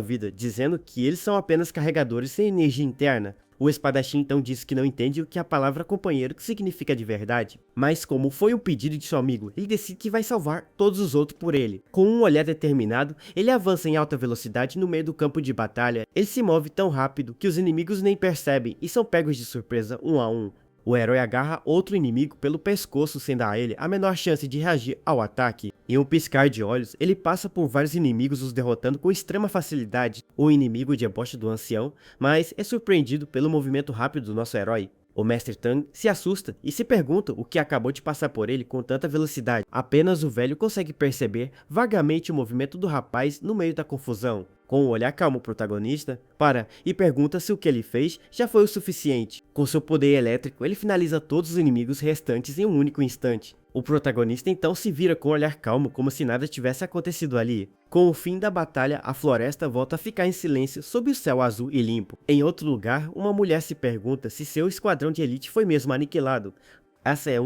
A: vida, dizendo que eles são apenas carregadores sem energia interna. O espadachim então diz que não entende o que a palavra companheiro significa de verdade, mas como foi um pedido de seu amigo, ele decide que vai salvar todos os outros por ele. Com um olhar determinado, ele avança em alta velocidade no meio do campo de batalha. Ele se move tão rápido que os inimigos nem percebem e são pegos de surpresa um a um. O herói agarra outro inimigo pelo pescoço, sem dar a ele a menor chance de reagir ao ataque. Em um piscar de olhos, ele passa por vários inimigos, os derrotando com extrema facilidade. O inimigo debocha do ancião, mas é surpreendido pelo movimento rápido do nosso herói. O mestre Tang se assusta e se pergunta o que acabou de passar por ele com tanta velocidade. Apenas o velho consegue perceber vagamente o movimento do rapaz no meio da confusão. Com o olhar calmo, o protagonista para e pergunta se o que ele fez já foi o suficiente. Com seu poder elétrico, ele finaliza todos os inimigos restantes em um único instante. O protagonista então se vira com um olhar calmo, como se nada tivesse acontecido ali. Com o fim da batalha, a floresta volta a ficar em silêncio sob o céu azul e limpo. Em outro lugar, uma mulher se pergunta se seu esquadrão de elite foi mesmo aniquilado. Essa é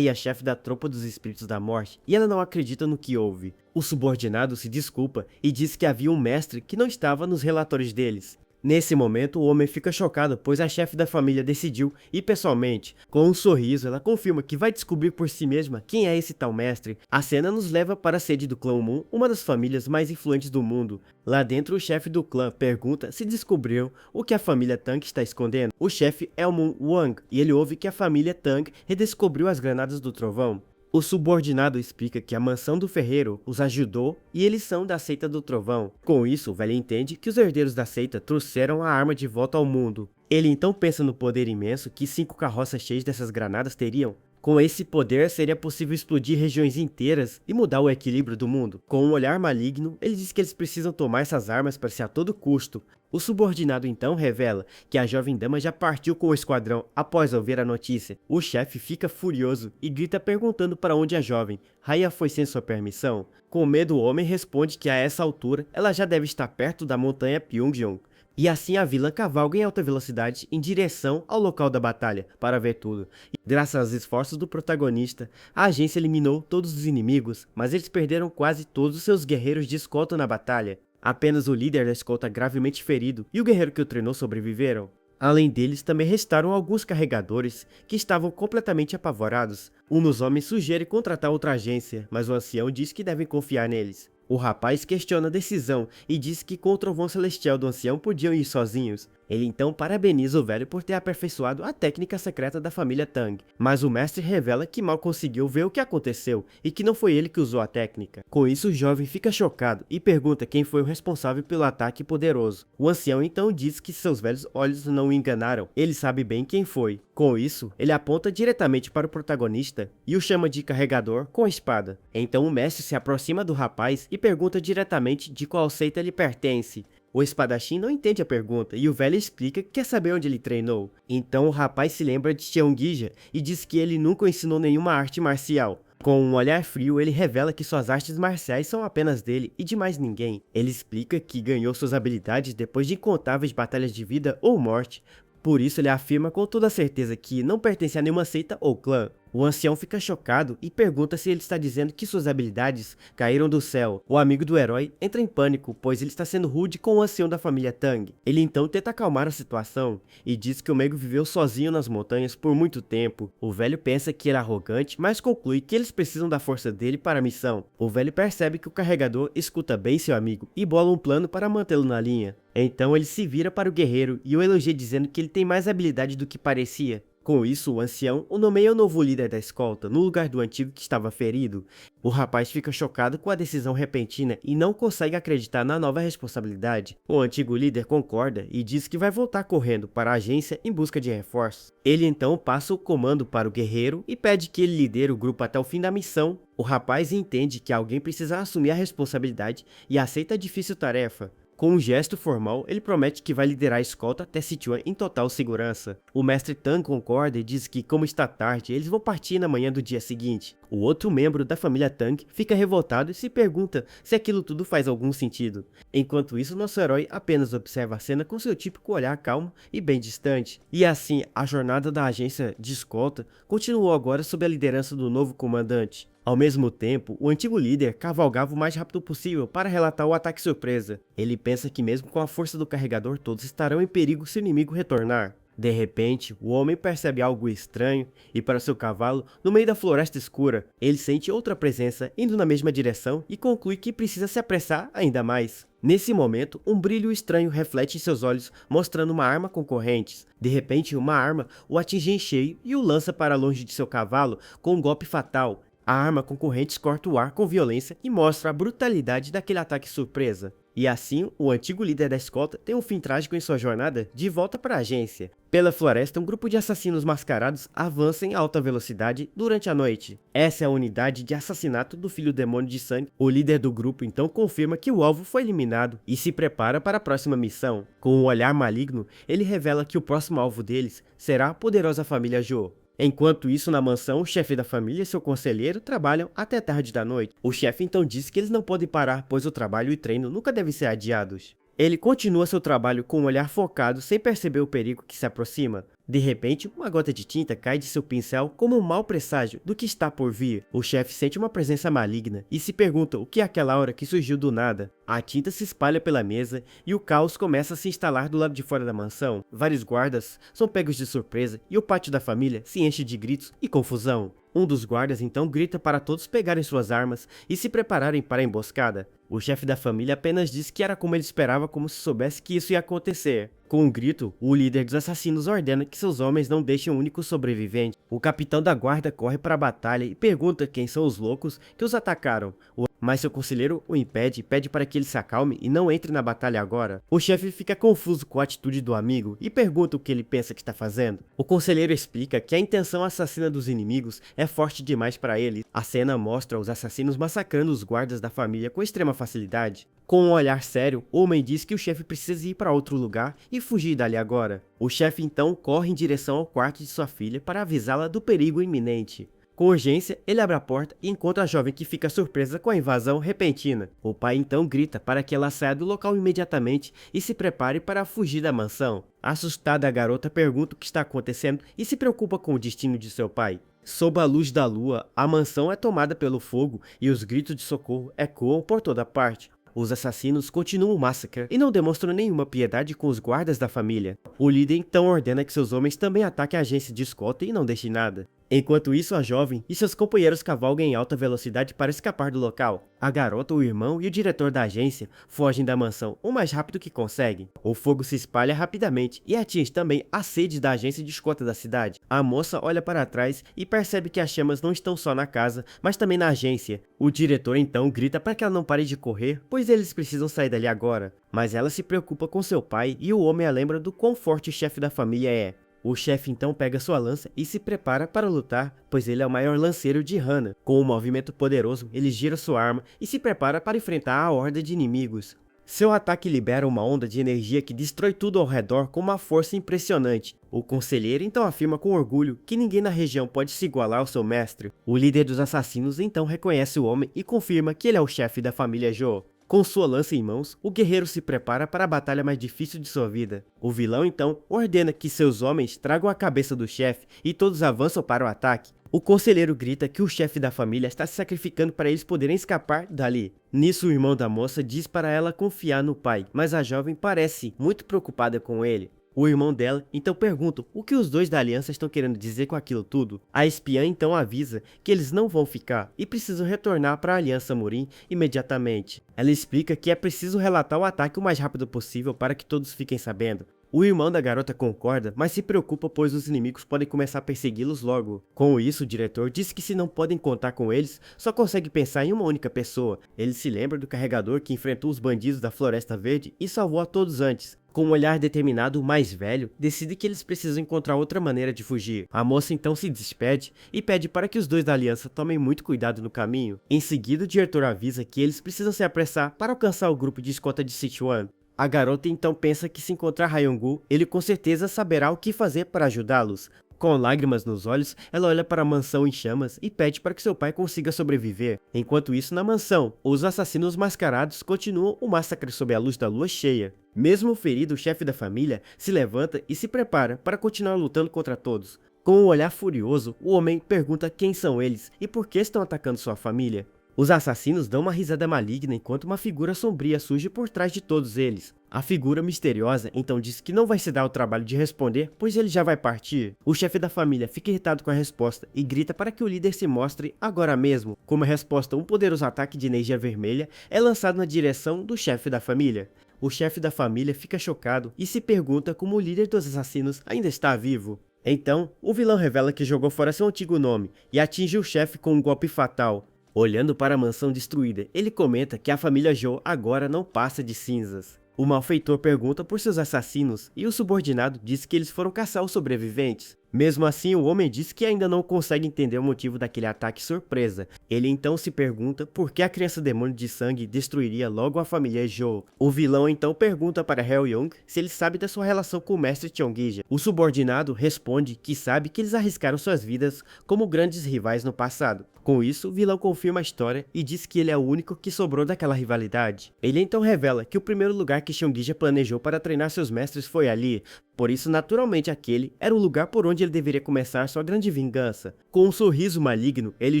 A: a chefe da tropa dos espíritos da morte, e ela não acredita no que houve. O subordinado se desculpa e diz que havia um mestre que não estava nos relatórios deles. Nesse momento, o homem fica chocado, pois a chefe da família decidiu ir pessoalmente. Com um sorriso, ela confirma que vai descobrir por si mesma quem é esse tal mestre. A cena nos leva para a sede do clã Moon, uma das famílias mais influentes do mundo. Lá dentro, o chefe do clã pergunta se descobriu o que a família Tang está escondendo. O chefe é o Moon Wang, e ele ouve que a família Tang redescobriu as granadas do trovão. O subordinado explica que a mansão do ferreiro os ajudou e eles são da seita do trovão. Com isso, o velho entende que os herdeiros da seita trouxeram a arma de volta ao mundo. Ele então pensa no poder imenso que 5 carroças cheias dessas granadas teriam. Com esse poder, seria possível explodir regiões inteiras e mudar o equilíbrio do mundo. Com um olhar maligno, ele diz que eles precisam tomar essas armas para ser a todo custo. O subordinado então revela que a jovem dama já partiu com o esquadrão após ouvir a notícia. O chefe fica furioso e grita perguntando para onde a jovem. Raya foi sem sua permissão? Com medo, o homem responde que a essa altura ela já deve estar perto da montanha Pyongyang. E assim a vilã cavalga em alta velocidade em direção ao local da batalha para ver tudo. E graças aos esforços do protagonista, a agência eliminou todos os inimigos, mas eles perderam quase todos os seus guerreiros de escolta na batalha. Apenas o líder da escolta gravemente ferido e o guerreiro que o treinou sobreviveram. Além deles, também restaram alguns carregadores que estavam completamente apavorados. Um dos homens sugere contratar outra agência, mas o ancião diz que devem confiar neles. O rapaz questiona a decisão e diz que com o trovão celestial do ancião podiam ir sozinhos. Ele então parabeniza o velho por ter aperfeiçoado a técnica secreta da família Tang, mas o mestre revela que mal conseguiu ver o que aconteceu e que não foi ele que usou a técnica. Com isso, o jovem fica chocado e pergunta quem foi o responsável pelo ataque poderoso. O ancião então diz que seus velhos olhos não o enganaram, ele sabe bem quem foi. Com isso, ele aponta diretamente para o protagonista e o chama de carregador com a espada. Então o mestre se aproxima do rapaz e pergunta diretamente de qual seita ele pertence. O espadachim não entende a pergunta e o velho explica que quer saber onde ele treinou. Então o rapaz se lembra de Cheongija e diz que ele nunca o ensinou nenhuma arte marcial. Com um olhar frio, ele revela que suas artes marciais são apenas dele e de mais ninguém. Ele explica que ganhou suas habilidades depois de incontáveis batalhas de vida ou morte. Por isso ele afirma com toda certeza que não pertence a nenhuma seita ou clã. O ancião fica chocado e pergunta se ele está dizendo que suas habilidades caíram do céu. O amigo do herói entra em pânico, pois ele está sendo rude com o ancião da família Tang. Ele então tenta acalmar a situação e diz que o Mego viveu sozinho nas montanhas por muito tempo. O velho pensa que ele é arrogante, mas conclui que eles precisam da força dele para a missão. O velho percebe que o carregador escuta bem seu amigo e bola um plano para mantê-lo na linha. Então ele se vira para o guerreiro e o elogia dizendo que ele tem mais habilidade do que parecia. Com isso, o ancião o nomeia o novo líder da escolta, no lugar do antigo que estava ferido. O rapaz fica chocado com a decisão repentina e não consegue acreditar na nova responsabilidade. O antigo líder concorda e diz que vai voltar correndo para a agência em busca de reforços. Ele então passa o comando para o guerreiro e pede que ele lidere o grupo até o fim da missão. O rapaz entende que alguém precisa assumir a responsabilidade e aceita a difícil tarefa. Com um gesto formal, ele promete que vai liderar a escolta até Sichuan em total segurança. O mestre Tang concorda e diz que, como está tarde, eles vão partir na manhã do dia seguinte. O outro membro da família Tang fica revoltado e se pergunta se aquilo tudo faz algum sentido. Enquanto isso, nosso herói apenas observa a cena com seu típico olhar calmo e bem distante. E assim, a jornada da agência de escolta continuou agora sob a liderança do novo comandante. Ao mesmo tempo, o antigo líder cavalgava o mais rápido possível para relatar o ataque surpresa. Ele pensa que mesmo com a força do carregador todos estarão em perigo se o inimigo retornar. De repente, o homem percebe algo estranho e para seu cavalo, no meio da floresta escura, ele sente outra presença indo na mesma direção e conclui que precisa se apressar ainda mais. Nesse momento, um brilho estranho reflete em seus olhos, mostrando uma arma com correntes. De repente, uma arma o atinge em cheio e o lança para longe de seu cavalo com um golpe fatal. A arma com correntes corta o ar com violência e mostra a brutalidade daquele ataque surpresa. E assim, o antigo líder da escolta tem um fim trágico em sua jornada de volta para a agência. Pela floresta, um grupo de assassinos mascarados avança em alta velocidade durante a noite. Essa é a unidade de assassinato do filho demônio de sangue. O líder do grupo então confirma que o alvo foi eliminado e se prepara para a próxima missão. Com um olhar maligno, ele revela que o próximo alvo deles será a poderosa família Zhou. Enquanto isso, na mansão, o chefe da família e seu conselheiro trabalham até tarde da noite. O chefe então diz que eles não podem parar, pois o trabalho e o treino nunca devem ser adiados. Ele continua seu trabalho com um olhar focado, sem perceber o perigo que se aproxima. De repente, uma gota de tinta cai de seu pincel como um mau presságio do que está por vir. O chefe sente uma presença maligna e se pergunta o que é aquela aura que surgiu do nada. A tinta se espalha pela mesa e o caos começa a se instalar do lado de fora da mansão. Vários guardas são pegos de surpresa e o pátio da família se enche de gritos e confusão. Um dos guardas então grita para todos pegarem suas armas e se prepararem para a emboscada. O chefe da família apenas diz que era como ele esperava, como se soubesse que isso ia acontecer. Com um grito, o líder dos assassinos ordena que seus homens não deixem o único sobrevivente. O capitão da guarda corre para a batalha e pergunta quem são os loucos que os atacaram. Mas seu conselheiro o impede e pede para que ele se acalme e não entre na batalha agora. O chefe fica confuso com a atitude do amigo e pergunta o que ele pensa que está fazendo. O conselheiro explica que a intenção assassina dos inimigos é forte demais para ele. A cena mostra os assassinos massacrando os guardas da família com extrema facilidade. Com um olhar sério, o homem diz que o chefe precisa ir para outro lugar e fugir dali agora. O chefe então corre em direção ao quarto de sua filha para avisá-la do perigo iminente. Com urgência, ele abre a porta e encontra a jovem que fica surpresa com a invasão repentina. O pai então grita para que ela saia do local imediatamente e se prepare para fugir da mansão. Assustada, a garota pergunta o que está acontecendo e se preocupa com o destino de seu pai. Sob a luz da lua, a mansão é tomada pelo fogo e os gritos de socorro ecoam por toda parte. Os assassinos continuam o massacre e não demonstram nenhuma piedade com os guardas da família. O líder então ordena que seus homens também ataquem a agência de escolta e não deixem nada. Enquanto isso, a jovem e seus companheiros cavalgam em alta velocidade para escapar do local. A garota, o irmão e o diretor da agência fogem da mansão o mais rápido que conseguem. O fogo se espalha rapidamente e atinge também a sede da agência de escolta da cidade. A moça olha para trás e percebe que as chamas não estão só na casa, mas também na agência. O diretor então grita para que ela não pare de correr, pois eles precisam sair dali agora. Mas ela se preocupa com seu pai e o homem a lembra do quão forte o chefe da família é. O chefe então pega sua lança e se prepara para lutar, pois ele é o maior lanceiro de Hana. Com um movimento poderoso, ele gira sua arma e se prepara para enfrentar a horda de inimigos. Seu ataque libera uma onda de energia que destrói tudo ao redor com uma força impressionante. O conselheiro então afirma com orgulho que ninguém na região pode se igualar ao seu mestre. O líder dos assassinos então reconhece o homem e confirma que ele é o chefe da família Jo. Com sua lança em mãos, o guerreiro se prepara para a batalha mais difícil de sua vida. O vilão então ordena que seus homens tragam a cabeça do chefe e todos avançam para o ataque. O conselheiro grita que o chefe da família está se sacrificando para eles poderem escapar dali. Nisso, o irmão da moça diz para ela confiar no pai, mas a jovem parece muito preocupada com ele. O irmão dela então pergunta o que os dois da aliança estão querendo dizer com aquilo tudo. A espiã então avisa que eles não vão ficar e precisam retornar para a aliança Murim imediatamente. Ela explica que é preciso relatar o ataque o mais rápido possível para que todos fiquem sabendo. O irmão da garota concorda, mas se preocupa pois os inimigos podem começar a persegui-los logo. Com isso, o diretor diz que se não podem contar com eles, só consegue pensar em uma única pessoa. Ele se lembra do carregador que enfrentou os bandidos da Floresta Verde e salvou a todos antes. Com um olhar determinado, o mais velho decide que eles precisam encontrar outra maneira de fugir. A moça então se despede e pede para que os dois da aliança tomem muito cuidado no caminho. Em seguida, o diretor avisa que eles precisam se apressar para alcançar o grupo de escolta de Sichuan. A garota então pensa que se encontrar Ryong-gu, ele com certeza saberá o que fazer para ajudá-los. Com lágrimas nos olhos, ela olha para a mansão em chamas e pede para que seu pai consiga sobreviver. Enquanto isso, na mansão, os assassinos mascarados continuam o massacre sob a luz da lua cheia. Mesmo ferido, o chefe da família se levanta e se prepara para continuar lutando contra todos. Com um olhar furioso, o homem pergunta quem são eles e por que estão atacando sua família. Os assassinos dão uma risada maligna enquanto uma figura sombria surge por trás de todos eles. A figura misteriosa então diz que não vai se dar o trabalho de responder, pois ele já vai partir. O chefe da família fica irritado com a resposta e grita para que o líder se mostre agora mesmo. Como resposta, um poderoso ataque de energia vermelha é lançado na direção do chefe da família. O chefe da família fica chocado e se pergunta como o líder dos assassinos ainda está vivo. Então, o vilão revela que jogou fora seu antigo nome e atinge o chefe com um golpe fatal. Olhando para a mansão destruída, ele comenta que a família Jo agora não passa de cinzas. O malfeitor pergunta por seus assassinos e o subordinado diz que eles foram caçar os sobreviventes. Mesmo assim, o homem diz que ainda não consegue entender o motivo daquele ataque surpresa. Ele então se pergunta por que a criança demônio de sangue destruiria logo a família Jo. O vilão então pergunta para Heo Young se ele sabe da sua relação com o mestre Cheongija. O subordinado responde que sabe que eles arriscaram suas vidas como grandes rivais no passado. Com isso, o vilão confirma a história e diz que ele é o único que sobrou daquela rivalidade. Ele então revela que o primeiro lugar que Cheongija planejou para treinar seus mestres foi ali. Por isso, naturalmente, aquele era o lugar por onde ele deveria começar sua grande vingança. Com um sorriso maligno, ele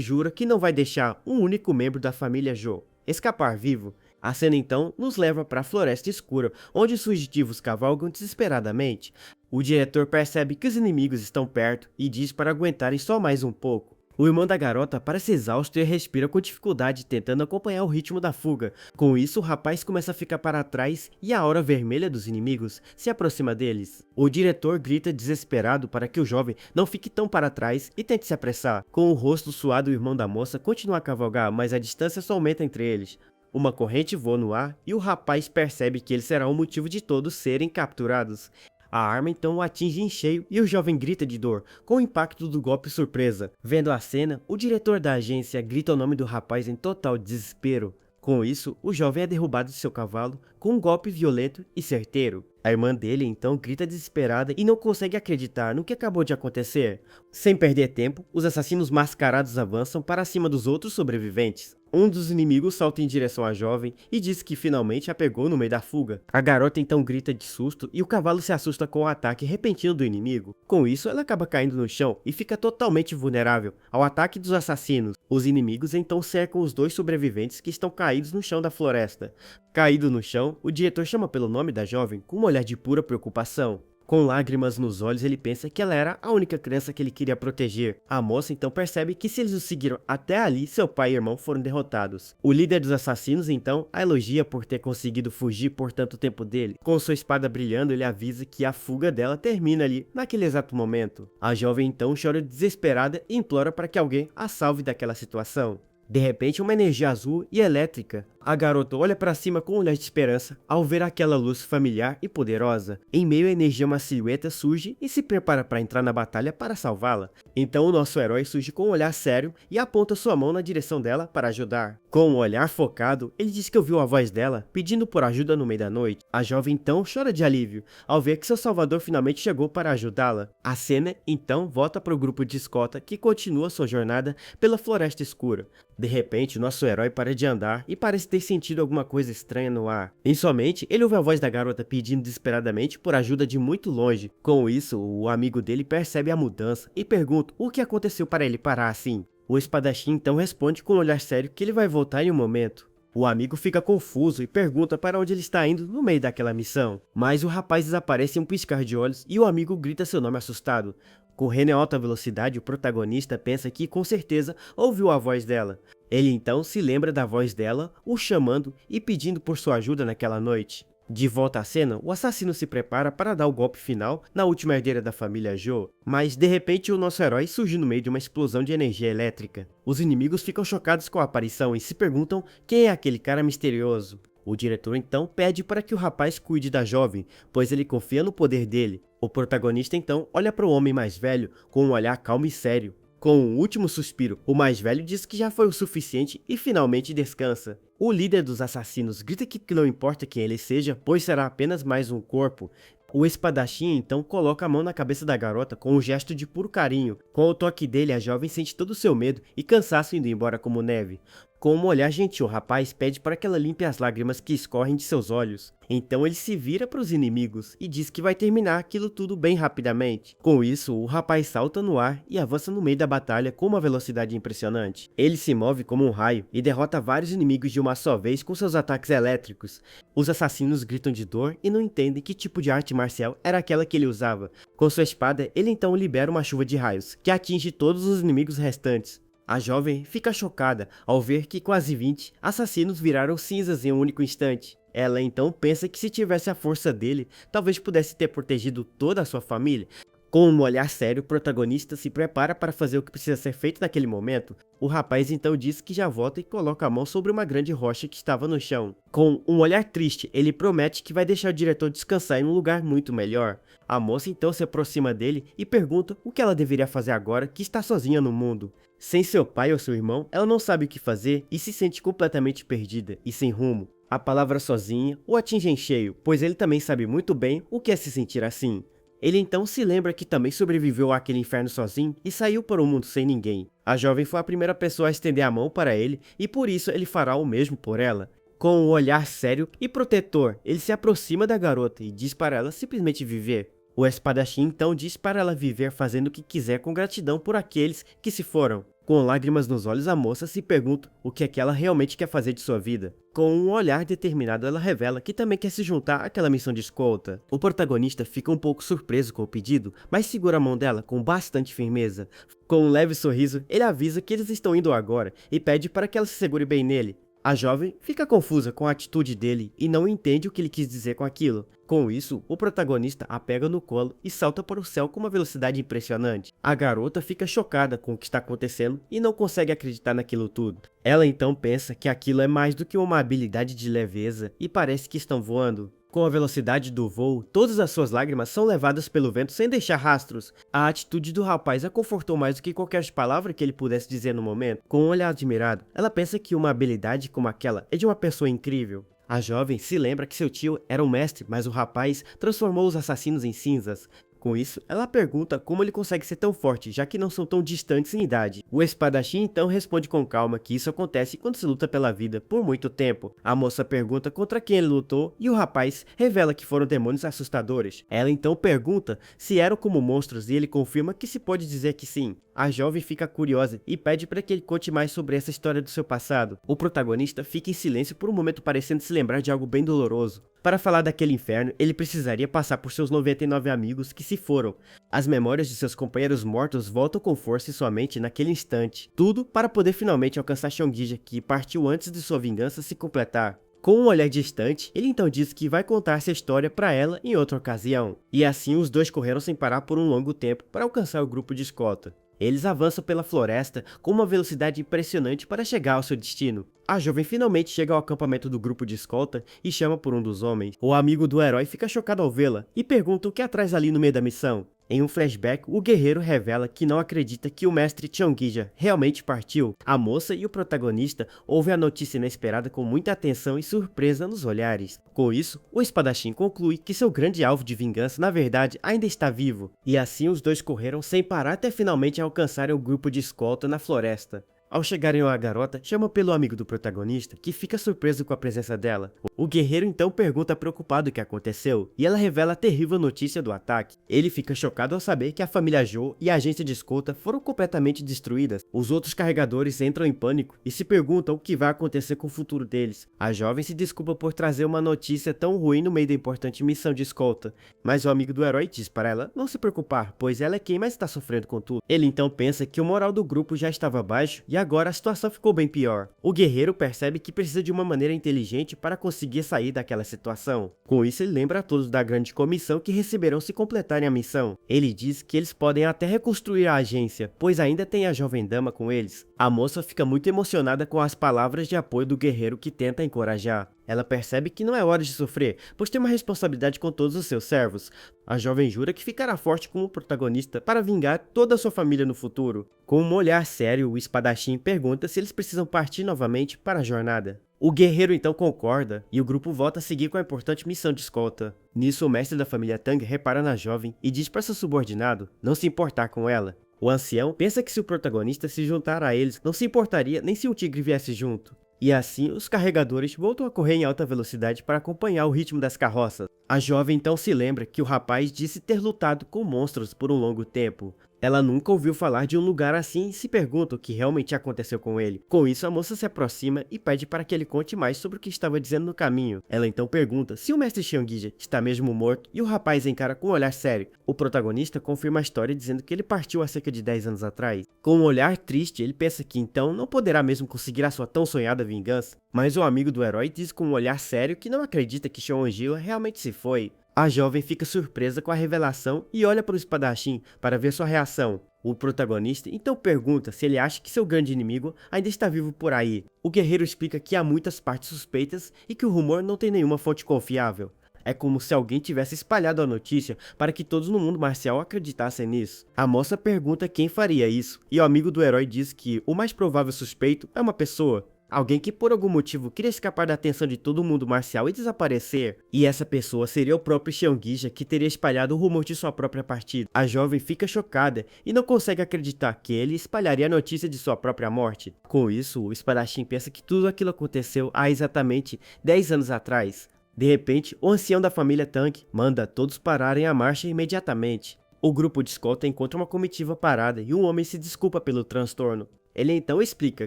A: jura que não vai deixar um único membro da família Jo escapar vivo. A cena então nos leva para a Floresta Escura, onde os fugitivos cavalgam desesperadamente. O diretor percebe que os inimigos estão perto e diz para aguentarem só mais um pouco. O irmão da garota parece exausto e respira com dificuldade, tentando acompanhar o ritmo da fuga. Com isso, o rapaz começa a ficar para trás e a aura vermelha dos inimigos se aproxima deles. O diretor grita desesperado para que o jovem não fique tão para trás e tente se apressar. Com o rosto suado, o irmão da moça continua a cavalgar, mas a distância só aumenta entre eles. Uma corrente voa no ar e o rapaz percebe que ele será o motivo de todos serem capturados. A arma então o atinge em cheio e o jovem grita de dor, com o impacto do golpe surpresa. Vendo a cena, o diretor da agência grita o nome do rapaz em total desespero. Com isso, o jovem é derrubado de seu cavalo com um golpe violento e certeiro. A irmã dele então grita desesperada e não consegue acreditar no que acabou de acontecer. Sem perder tempo, os assassinos mascarados avançam para cima dos outros sobreviventes. Um dos inimigos salta em direção à jovem e diz que finalmente a pegou no meio da fuga. A garota então grita de susto e o cavalo se assusta com o ataque repentino do inimigo. Com isso, ela acaba caindo no chão e fica totalmente vulnerável ao ataque dos assassinos. Os inimigos então cercam os dois sobreviventes que estão caídos no chão da floresta. Caído no chão, o diretor chama pelo nome da jovem com um olhar de pura preocupação. Com lágrimas nos olhos, ele pensa que ela era a única criança que ele queria proteger. A moça então percebe que se eles o seguiram até ali, seu pai e irmão foram derrotados. O líder dos assassinos então a elogia por ter conseguido fugir por tanto tempo dele. Com sua espada brilhando, ele avisa que a fuga dela termina ali, naquele exato momento. A jovem então chora desesperada e implora para que alguém a salve daquela situação. De repente, uma energia azul e elétrica. A garota olha para cima com um olhar de esperança ao ver aquela luz familiar e poderosa. Em meio à energia, uma silhueta surge e se prepara para entrar na batalha para salvá-la. Então o nosso herói surge com um olhar sério e aponta sua mão na direção dela para ajudar. Com um olhar focado, ele diz que ouviu a voz dela pedindo por ajuda no meio da noite. A jovem então chora de alívio ao ver que seu salvador finalmente chegou para ajudá-la. A cena então volta para o grupo de escolta que continua sua jornada pela floresta escura. De repente, o nosso herói para de andar e parece ter sentido alguma coisa estranha no ar. Em sua mente, ele ouve a voz da garota pedindo desesperadamente por ajuda de muito longe. Com isso, o amigo dele percebe a mudança e pergunta o que aconteceu para ele parar assim. O espadachim então responde com um olhar sério que ele vai voltar em um momento. O amigo fica confuso e pergunta para onde ele está indo no meio daquela missão. Mas o rapaz desaparece em um piscar de olhos e o amigo grita seu nome assustado. Correndo em alta velocidade, o protagonista pensa que com certeza ouviu a voz dela. Ele então se lembra da voz dela, o chamando e pedindo por sua ajuda naquela noite. De volta à cena, o assassino se prepara para dar o golpe final na última herdeira da família Joe, mas de repente o nosso herói surge no meio de uma explosão de energia elétrica. Os inimigos ficam chocados com a aparição e se perguntam quem é aquele cara misterioso. O diretor então pede para que o rapaz cuide da jovem, pois ele confia no poder dele. O protagonista então olha para o homem mais velho com um olhar calmo e sério. Com um último suspiro, o mais velho diz que já foi o suficiente e finalmente descansa. O líder dos assassinos grita que não importa quem ele seja, pois será apenas mais um corpo. O espadachim então coloca a mão na cabeça da garota com um gesto de puro carinho. Com o toque dele, a jovem sente todo o seu medo e cansaço indo embora como neve. Com um olhar gentil, o rapaz pede para que ela limpe as lágrimas que escorrem de seus olhos. Então ele se vira para os inimigos e diz que vai terminar aquilo tudo bem rapidamente. Com isso, o rapaz salta no ar e avança no meio da batalha com uma velocidade impressionante. Ele se move como um raio e derrota vários inimigos de uma só vez com seus ataques elétricos. Os assassinos gritam de dor e não entendem que tipo de arte marcial era aquela que ele usava. Com sua espada, ele então libera uma chuva de raios, que atinge todos os inimigos restantes. A jovem fica chocada ao ver que quase 20 assassinos viraram cinzas em um único instante. Ela então pensa que se tivesse a força dele, talvez pudesse ter protegido toda a sua família. Com um olhar sério, o protagonista se prepara para fazer o que precisa ser feito naquele momento. O rapaz então diz que já volta e coloca a mão sobre uma grande rocha que estava no chão. Com um olhar triste, ele promete que vai deixar o diretor descansar em um lugar muito melhor. A moça então se aproxima dele e pergunta o que ela deveria fazer agora que está sozinha no mundo. Sem seu pai ou seu irmão, ela não sabe o que fazer e se sente completamente perdida e sem rumo. A palavra sozinha o atinge em cheio, pois ele também sabe muito bem o que é se sentir assim. Ele então se lembra que também sobreviveu àquele inferno sozinho e saiu para o mundo sem ninguém. A jovem foi a primeira pessoa a estender a mão para ele e por isso ele fará o mesmo por ela. Com um olhar sério e protetor, ele se aproxima da garota e diz para ela simplesmente viver. O espadachim então diz para ela viver fazendo o que quiser com gratidão por aqueles que se foram. Com lágrimas nos olhos, a moça se pergunta o que é que ela realmente quer fazer de sua vida. Com um olhar determinado, ela revela que também quer se juntar àquela missão de escolta. O protagonista fica um pouco surpreso com o pedido, mas segura a mão dela com bastante firmeza. Com um leve sorriso, ele avisa que eles estão indo agora e pede para que ela se segure bem nele. A jovem fica confusa com a atitude dele e não entende o que ele quis dizer com aquilo. Com isso, o protagonista a pega no colo e salta para o céu com uma velocidade impressionante. A garota fica chocada com o que está acontecendo e não consegue acreditar naquilo tudo. Ela então pensa que aquilo é mais do que uma habilidade de leveza e parece que estão voando. Com a velocidade do voo, todas as suas lágrimas são levadas pelo vento sem deixar rastros. A atitude do rapaz a confortou mais do que qualquer palavra que ele pudesse dizer no momento. Com um olhar admirado, ela pensa que uma habilidade como aquela é de uma pessoa incrível. A jovem se lembra que seu tio era um mestre, mas o rapaz transformou os assassinos em cinzas. Com isso, ela pergunta como ele consegue ser tão forte, já que não são tão distantes em idade. O espadachim então responde com calma que isso acontece quando se luta pela vida por muito tempo. A moça pergunta contra quem ele lutou e o rapaz revela que foram demônios assustadores. Ela então pergunta se eram como monstros e ele confirma que se pode dizer que sim. A jovem fica curiosa e pede para que ele conte mais sobre essa história do seu passado. O protagonista fica em silêncio por um momento parecendo se lembrar de algo bem doloroso. Para falar daquele inferno, ele precisaria passar por seus 99 amigos que se foram. As memórias de seus companheiros mortos voltam com força em sua mente naquele instante. Tudo para poder finalmente alcançar Xiongija, que partiu antes de sua vingança se completar. Com um olhar distante, ele então diz que vai contar essa história para ela em outra ocasião. E assim os dois correram sem parar por um longo tempo para alcançar o grupo de escolta. Eles avançam pela floresta com uma velocidade impressionante para chegar ao seu destino. A jovem finalmente chega ao acampamento do grupo de escolta e chama por um dos homens. O amigo do herói fica chocado ao vê-la e pergunta o que atrás ali no meio da missão. Em um flashback, o guerreiro revela que não acredita que o mestre Xiongija realmente partiu. A moça e o protagonista ouvem a notícia inesperada com muita atenção e surpresa nos olhares. Com isso, o espadachim conclui que seu grande alvo de vingança na verdade ainda está vivo. E assim os dois correram sem parar até finalmente alcançarem o grupo de escolta na floresta. Ao chegarem a garota, chama pelo amigo do protagonista, que fica surpreso com a presença dela. O guerreiro então pergunta preocupado o que aconteceu, e ela revela a terrível notícia do ataque. Ele fica chocado ao saber que a família Zhou e a agência de escolta foram completamente destruídas. Os outros carregadores entram em pânico e se perguntam o que vai acontecer com o futuro deles. A jovem se desculpa por trazer uma notícia tão ruim no meio da importante missão de escolta, mas o amigo do herói diz para ela não se preocupar, pois ela é quem mais está sofrendo com tudo. Ele então pensa que o moral do grupo já estava baixo e agora a situação ficou bem pior. O guerreiro percebe que precisa de uma maneira inteligente para conseguir sair daquela situação. Com isso, ele lembra a todos da grande comissão que receberão se completarem a missão. Ele diz que eles podem até reconstruir a agência, pois ainda tem a jovem dama com eles. A moça fica muito emocionada com as palavras de apoio do guerreiro que tenta encorajar. Ela percebe que não é hora de sofrer, pois tem uma responsabilidade com todos os seus servos. A jovem jura que ficará forte como protagonista para vingar toda a sua família no futuro. Com um olhar sério, o espadachim pergunta se eles precisam partir novamente para a jornada. O guerreiro então concorda, e o grupo volta a seguir com a importante missão de escolta. Nisso, o mestre da família Tang repara na jovem e diz para seu subordinado não se importar com ela. O ancião pensa que se o protagonista se juntar a eles, não se importaria nem se o tigre viesse junto. E assim, os carregadores voltam a correr em alta velocidade para acompanhar o ritmo das carroças. A jovem então se lembra que o rapaz disse ter lutado com monstros por um longo tempo. Ela nunca ouviu falar de um lugar assim e se pergunta o que realmente aconteceu com ele. Com isso, a moça se aproxima e pede para que ele conte mais sobre o que estava dizendo no caminho. Ela então pergunta se o mestre Xiongija está mesmo morto e o rapaz encara com um olhar sério. O protagonista confirma a história dizendo que ele partiu há cerca de 10 anos atrás. Com um olhar triste, ele pensa que então não poderá mesmo conseguir a sua tão sonhada vingança. Mas o amigo do herói diz com um olhar sério que não acredita que Xiongija realmente se foi. A jovem fica surpresa com a revelação e olha para o espadachim para ver sua reação. O protagonista então pergunta se ele acha que seu grande inimigo ainda está vivo por aí. O guerreiro explica que há muitas partes suspeitas e que o rumor não tem nenhuma fonte confiável. É como se alguém tivesse espalhado a notícia para que todos no mundo marcial acreditassem nisso. A moça pergunta quem faria isso, e o amigo do herói diz que o mais provável suspeito é uma pessoa. Alguém que por algum motivo queria escapar da atenção de todo mundo marcial e desaparecer. E essa pessoa seria o próprio Xiongija que teria espalhado o rumor de sua própria partida. A jovem fica chocada e não consegue acreditar que ele espalharia a notícia de sua própria morte. Com isso, o espadachim pensa que tudo aquilo aconteceu há exatamente 10 anos atrás. De repente, o ancião da família Tang manda todos pararem a marcha imediatamente. O grupo de escolta encontra uma comitiva parada e um homem se desculpa pelo transtorno. Ele então explica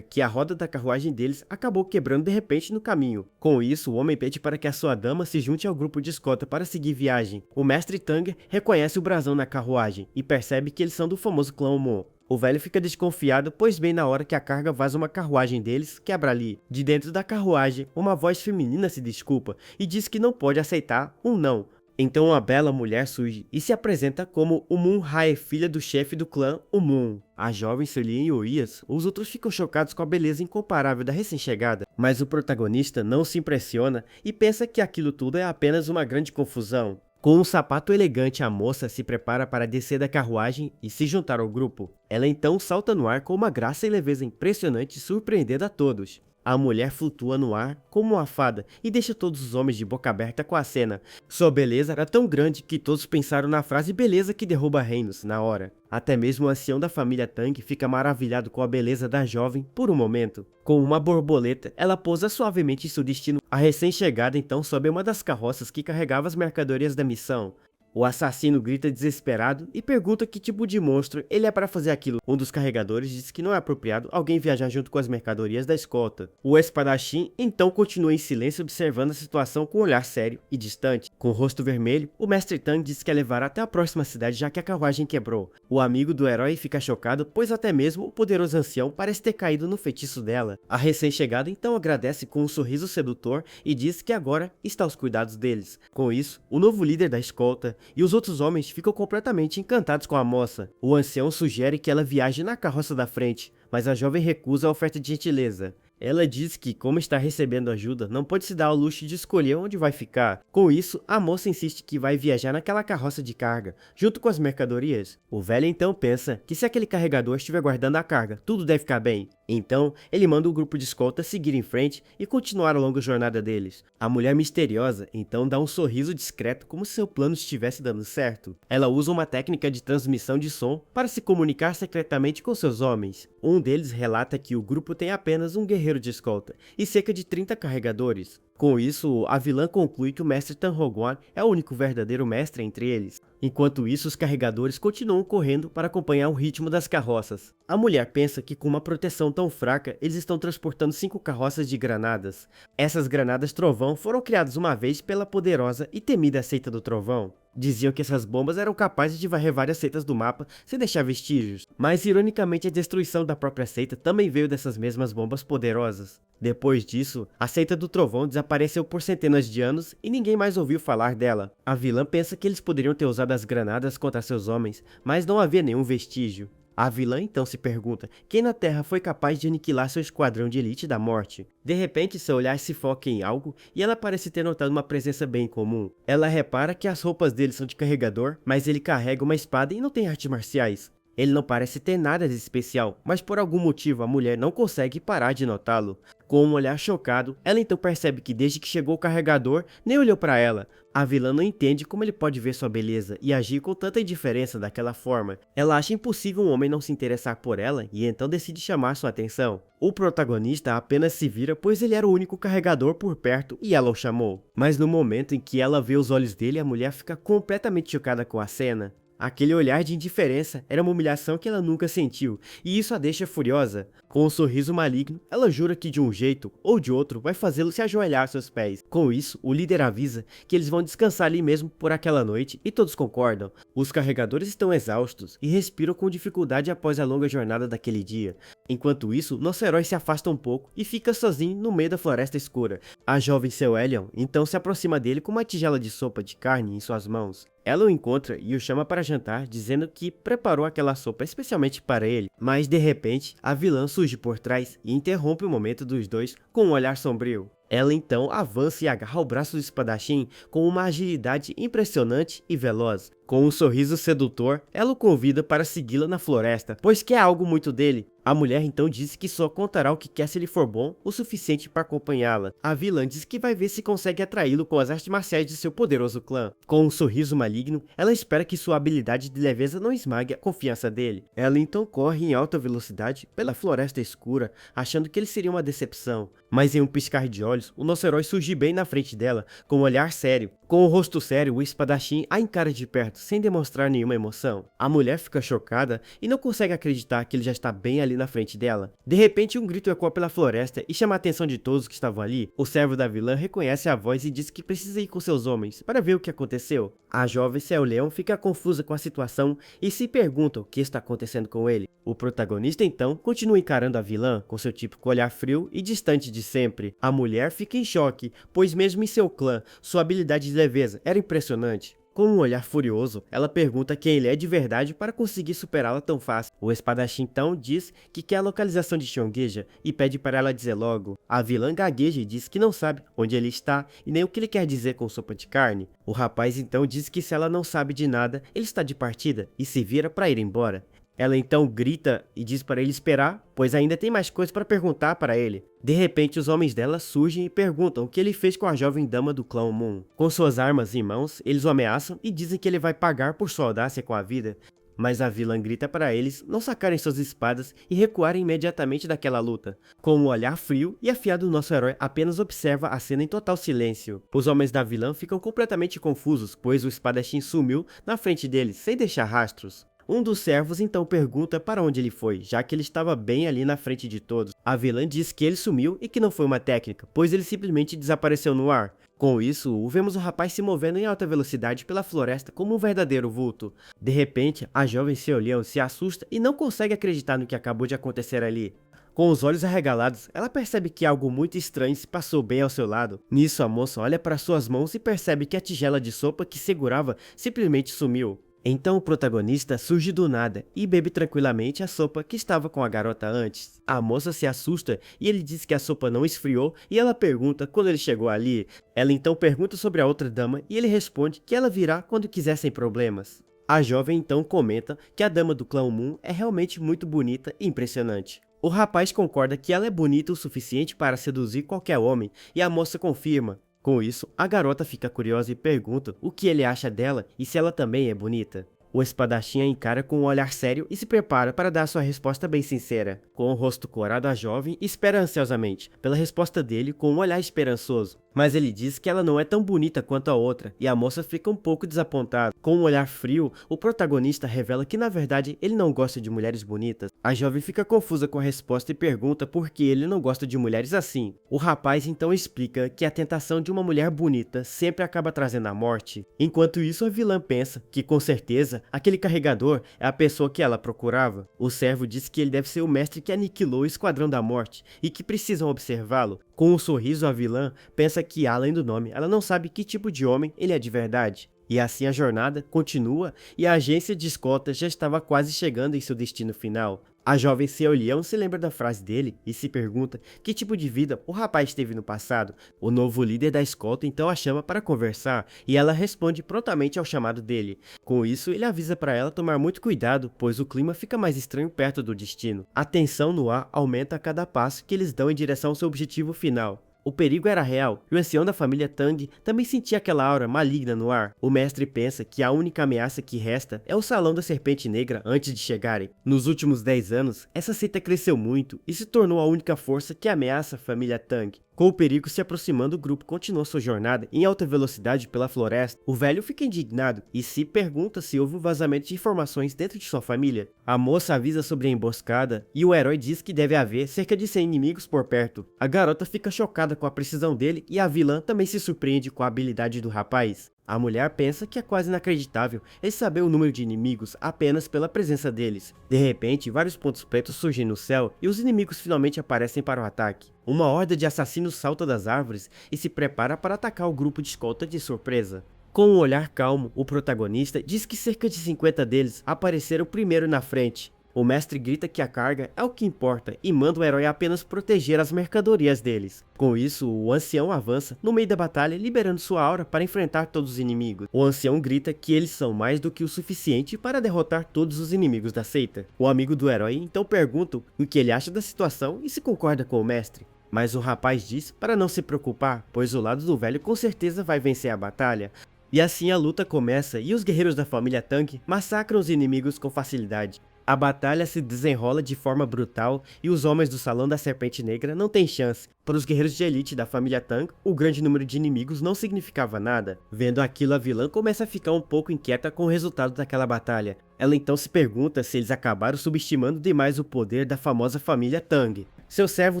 A: que a roda da carruagem deles acabou quebrando de repente no caminho. Com isso, o homem pede para que a sua dama se junte ao grupo de escolta para seguir viagem. O mestre Tang reconhece o brasão na carruagem e percebe que eles são do famoso clã Omon. O velho fica desconfiado, pois bem na hora que a carga vaza uma carruagem deles, quebra ali. De dentro da carruagem, uma voz feminina se desculpa e diz que não pode aceitar um não. Então uma bela mulher surge e se apresenta como Umun Hae, filha do chefe do clã Umun. A jovem se lia em oias, os outros ficam chocados com a beleza incomparável da recém-chegada, mas o protagonista não se impressiona e pensa que aquilo tudo é apenas uma grande confusão. Com um sapato elegante, a moça se prepara para descer da carruagem e se juntar ao grupo. Ela então salta no ar com uma graça e leveza impressionante, surpreendendo a todos. A mulher flutua no ar como uma fada e deixa todos os homens de boca aberta com a cena. Sua beleza era tão grande que todos pensaram na frase beleza que derruba reinos na hora. Até mesmo o ancião da família Tang fica maravilhado com a beleza da jovem por um momento. Com uma borboleta, ela pousa suavemente em seu destino. A recém-chegada então sobe uma das carroças que carregava as mercadorias da missão. O assassino grita desesperado e pergunta que tipo de monstro ele é para fazer aquilo. Um dos carregadores diz que não é apropriado alguém viajar junto com as mercadorias da escolta. O espadachim então continua em silêncio observando a situação com um olhar sério e distante. Com o rosto vermelho, o mestre Tang diz que é levar até a próxima cidade já que a carruagem quebrou. O amigo do herói fica chocado, pois até mesmo o poderoso ancião parece ter caído no feitiço dela. A recém-chegada então agradece com um sorriso sedutor e diz que agora está aos cuidados deles. Com isso, o novo líder da escolta e os outros homens ficam completamente encantados com a moça. O ancião sugere que ela viaje na carroça da frente, mas a jovem recusa a oferta de gentileza. Ela diz que, como está recebendo ajuda, não pode se dar ao luxo de escolher onde vai ficar. Com isso, a moça insiste que vai viajar naquela carroça de carga, junto com as mercadorias. O velho então pensa que se aquele carregador estiver guardando a carga, tudo deve ficar bem. Então, ele manda o grupo de escolta seguir em frente e continuar a longa jornada deles. A mulher misteriosa então dá um sorriso discreto como se seu plano estivesse dando certo. Ela usa uma técnica de transmissão de som para se comunicar secretamente com seus homens. Um deles relata que o grupo tem apenas um guerreiro de escolta e cerca de 30 carregadores. Com isso, a vilã conclui que o mestre Tanroguan é o único verdadeiro mestre entre eles. Enquanto isso, os carregadores continuam correndo para acompanhar o ritmo das carroças. A mulher pensa que com uma proteção tão fraca, eles estão transportando 5 carroças de granadas. Essas granadas trovão foram criadas uma vez pela poderosa e temida seita do trovão. Diziam que essas bombas eram capazes de varrer várias seitas do mapa sem deixar vestígios, mas ironicamente a destruição da própria seita também veio dessas mesmas bombas poderosas. Depois disso, a seita do trovão desapareceu por centenas de anos e ninguém mais ouviu falar dela. A vilã pensa que eles poderiam ter usado as granadas contra seus homens, mas não havia nenhum vestígio. A vilã então se pergunta quem na Terra foi capaz de aniquilar seu esquadrão de elite da morte. De repente, seu olhar se foca em algo e ela parece ter notado uma presença bem comum. Ela repara que as roupas dele são de carregador, mas ele carrega uma espada e não tem artes marciais. Ele não parece ter nada de especial, mas por algum motivo a mulher não consegue parar de notá-lo. Com um olhar chocado, ela então percebe que desde que chegou o carregador, nem olhou para ela. A vilã não entende como ele pode ver sua beleza e agir com tanta indiferença daquela forma. Ela acha impossível um homem não se interessar por ela e então decide chamar sua atenção. O protagonista apenas se vira pois ele era o único carregador por perto e ela o chamou. Mas no momento em que ela vê os olhos dele, a mulher fica completamente chocada com a cena. Aquele olhar de indiferença era uma humilhação que ela nunca sentiu, e isso a deixa furiosa. Com um sorriso maligno, ela jura que de um jeito ou de outro vai fazê-lo se ajoelhar aos seus pés. Com isso, o líder avisa que eles vão descansar ali mesmo por aquela noite e todos concordam. Os carregadores estão exaustos e respiram com dificuldade após a longa jornada daquele dia. Enquanto isso, nosso herói se afasta um pouco e fica sozinho no meio da floresta escura. A jovem Seu Elion então se aproxima dele com uma tigela de sopa de carne em suas mãos. Ela o encontra e o chama para jantar, dizendo que preparou aquela sopa especialmente para ele. Mas de repente, a vilã surge por trás e interrompe o momento dos dois com um olhar sombrio. Ela então avança e agarra o braço do espadachim com uma agilidade impressionante e veloz. Com um sorriso sedutor, ela o convida para segui-la na floresta, pois quer algo muito dele. A mulher então diz que só contará o que quer se ele for bom o suficiente para acompanhá-la. A vilã diz que vai ver se consegue atraí-lo com as artes marciais de seu poderoso clã. Com um sorriso maligno, ela espera que sua habilidade de leveza não esmague a confiança dele. Ela então corre em alta velocidade pela floresta escura, achando que ele seria uma decepção. Mas em um piscar de olhos, o nosso herói surge bem na frente dela, com um olhar sério. Com o rosto sério, o espadachim a encara de perto, sem demonstrar nenhuma emoção. A mulher fica chocada e não consegue acreditar que ele já está bem ali na frente dela. De repente, um grito ecoa pela floresta e chama a atenção de todos que estavam ali. O servo da vilã reconhece a voz e diz que precisa ir com seus homens para ver o que aconteceu. A jovem Seu Leão fica confusa com a situação e se pergunta o que está acontecendo com ele. O protagonista então continua encarando a vilã com seu típico olhar frio e distante de sempre. A mulher fica em choque, pois mesmo em seu clã, sua habilidade de leveza era impressionante. Com um olhar furioso, ela pergunta quem ele é de verdade para conseguir superá-la tão fácil. O espadachim então diz que quer a localização de Xiongja e pede para ela dizer logo. A vilã gagueja e diz que não sabe onde ele está e nem o que ele quer dizer com sopa de carne. O rapaz então diz que se ela não sabe de nada, ele está de partida e se vira para ir embora. Ela então grita e diz para ele esperar, pois ainda tem mais coisas para perguntar para ele. De repente, os homens dela surgem e perguntam o que ele fez com a jovem dama do clã Moon. Com suas armas em mãos, eles o ameaçam e dizem que ele vai pagar por sua audácia com a vida. mas a vilã grita para eles não sacarem suas espadas e recuarem imediatamente daquela luta. Com um olhar frio e afiado, nosso herói apenas observa a cena em total silêncio. Os homens da vilã ficam completamente confusos, pois o espadachim sumiu na frente deles, sem deixar rastros. Um dos servos então pergunta para onde ele foi, já que ele estava bem ali na frente de todos. A vilã diz que ele sumiu e que não foi uma técnica, pois ele simplesmente desapareceu no ar. Com isso, vemos o rapaz se movendo em alta velocidade pela floresta como um verdadeiro vulto. De repente, a jovem Seolian se assusta e não consegue acreditar no que acabou de acontecer ali. Com os olhos arregalados, ela percebe que algo muito estranho se passou bem ao seu lado. Nisso, a moça olha para suas mãos e percebe que a tigela de sopa que segurava simplesmente sumiu. Então o protagonista surge do nada e bebe tranquilamente a sopa que estava com a garota antes. A moça se assusta e ele diz que a sopa não esfriou e ela pergunta quando ele chegou ali. Ela então pergunta sobre a outra dama e ele responde que ela virá quando quiser sem problemas. A jovem então comenta que a dama do clã Moon é realmente muito bonita e impressionante. O rapaz concorda que ela é bonita o suficiente para seduzir qualquer homem e a moça confirma. Com isso, a garota fica curiosa e pergunta o que ele acha dela e se ela também é bonita. O espadachim a encara com um olhar sério e se prepara para dar sua resposta bem sincera. Com o rosto corado, a jovem espera ansiosamente pela resposta dele com um olhar esperançoso. Mas ele diz que ela não é tão bonita quanto a outra, e a moça fica um pouco desapontada. Com um olhar frio, o protagonista revela que na verdade ele não gosta de mulheres bonitas. A jovem fica confusa com a resposta e pergunta por que ele não gosta de mulheres assim. O rapaz então explica que a tentação de uma mulher bonita sempre acaba trazendo a morte. Enquanto isso, a vilã pensa que com certeza aquele carregador é a pessoa que ela procurava. O servo diz que ele deve ser o mestre que aniquilou o Esquadrão da Morte e que precisam observá-lo. Com um sorriso, a vilã pensa que, além do nome, ela não sabe que tipo de homem ele é de verdade. E assim a jornada continua e a agência de escolta já estava quase chegando em seu destino final. A jovem Seolian se lembra da frase dele e se pergunta que tipo de vida o rapaz teve no passado. O novo líder da escolta então a chama para conversar e ela responde prontamente ao chamado dele. Com isso, ele avisa para ela tomar muito cuidado, pois o clima fica mais estranho perto do destino. A tensão no ar aumenta a cada passo que eles dão em direção ao seu objetivo final. O perigo era real, e o ancião da família Tang também sentia aquela aura maligna no ar. O mestre pensa que a única ameaça que resta é o Salão da Serpente Negra antes de chegarem. Nos últimos 10 anos, essa seita cresceu muito e se tornou a única força que ameaça a família Tang. Com o perigo se aproximando, o grupo continua sua jornada em alta velocidade pela floresta. O velho fica indignado e se pergunta se houve um vazamento de informações dentro de sua família. A moça avisa sobre a emboscada e o herói diz que deve haver cerca de 100 inimigos por perto. A garota fica chocada com a precisão dele e a vilã também se surpreende com a habilidade do rapaz. A mulher pensa que é quase inacreditável ele saber o número de inimigos apenas pela presença deles. De repente, vários pontos pretos surgem no céu e os inimigos finalmente aparecem para o ataque. Uma horda de assassinos salta das árvores e se prepara para atacar o grupo de escolta de surpresa. Com um olhar calmo, o protagonista diz que cerca de 50 deles apareceram primeiro na frente. O mestre grita que a carga é o que importa e manda o herói apenas proteger as mercadorias deles. Com isso, o ancião avança no meio da batalha, liberando sua aura para enfrentar todos os inimigos. O ancião grita que eles são mais do que o suficiente para derrotar todos os inimigos da seita. O amigo do herói então pergunta o que ele acha da situação e se concorda com o mestre. Mas o rapaz diz para não se preocupar, pois o lado do velho com certeza vai vencer a batalha. E assim a luta começa e os guerreiros da família Tang massacram os inimigos com facilidade. A batalha se desenrola de forma brutal e os homens do Salão da Serpente Negra não têm chance. Para os guerreiros de elite da família Tang, o grande número de inimigos não significava nada. Vendo aquilo, a vilã começa a ficar um pouco inquieta com o resultado daquela batalha. Ela então se pergunta se eles acabaram subestimando demais o poder da famosa família Tang. Seu servo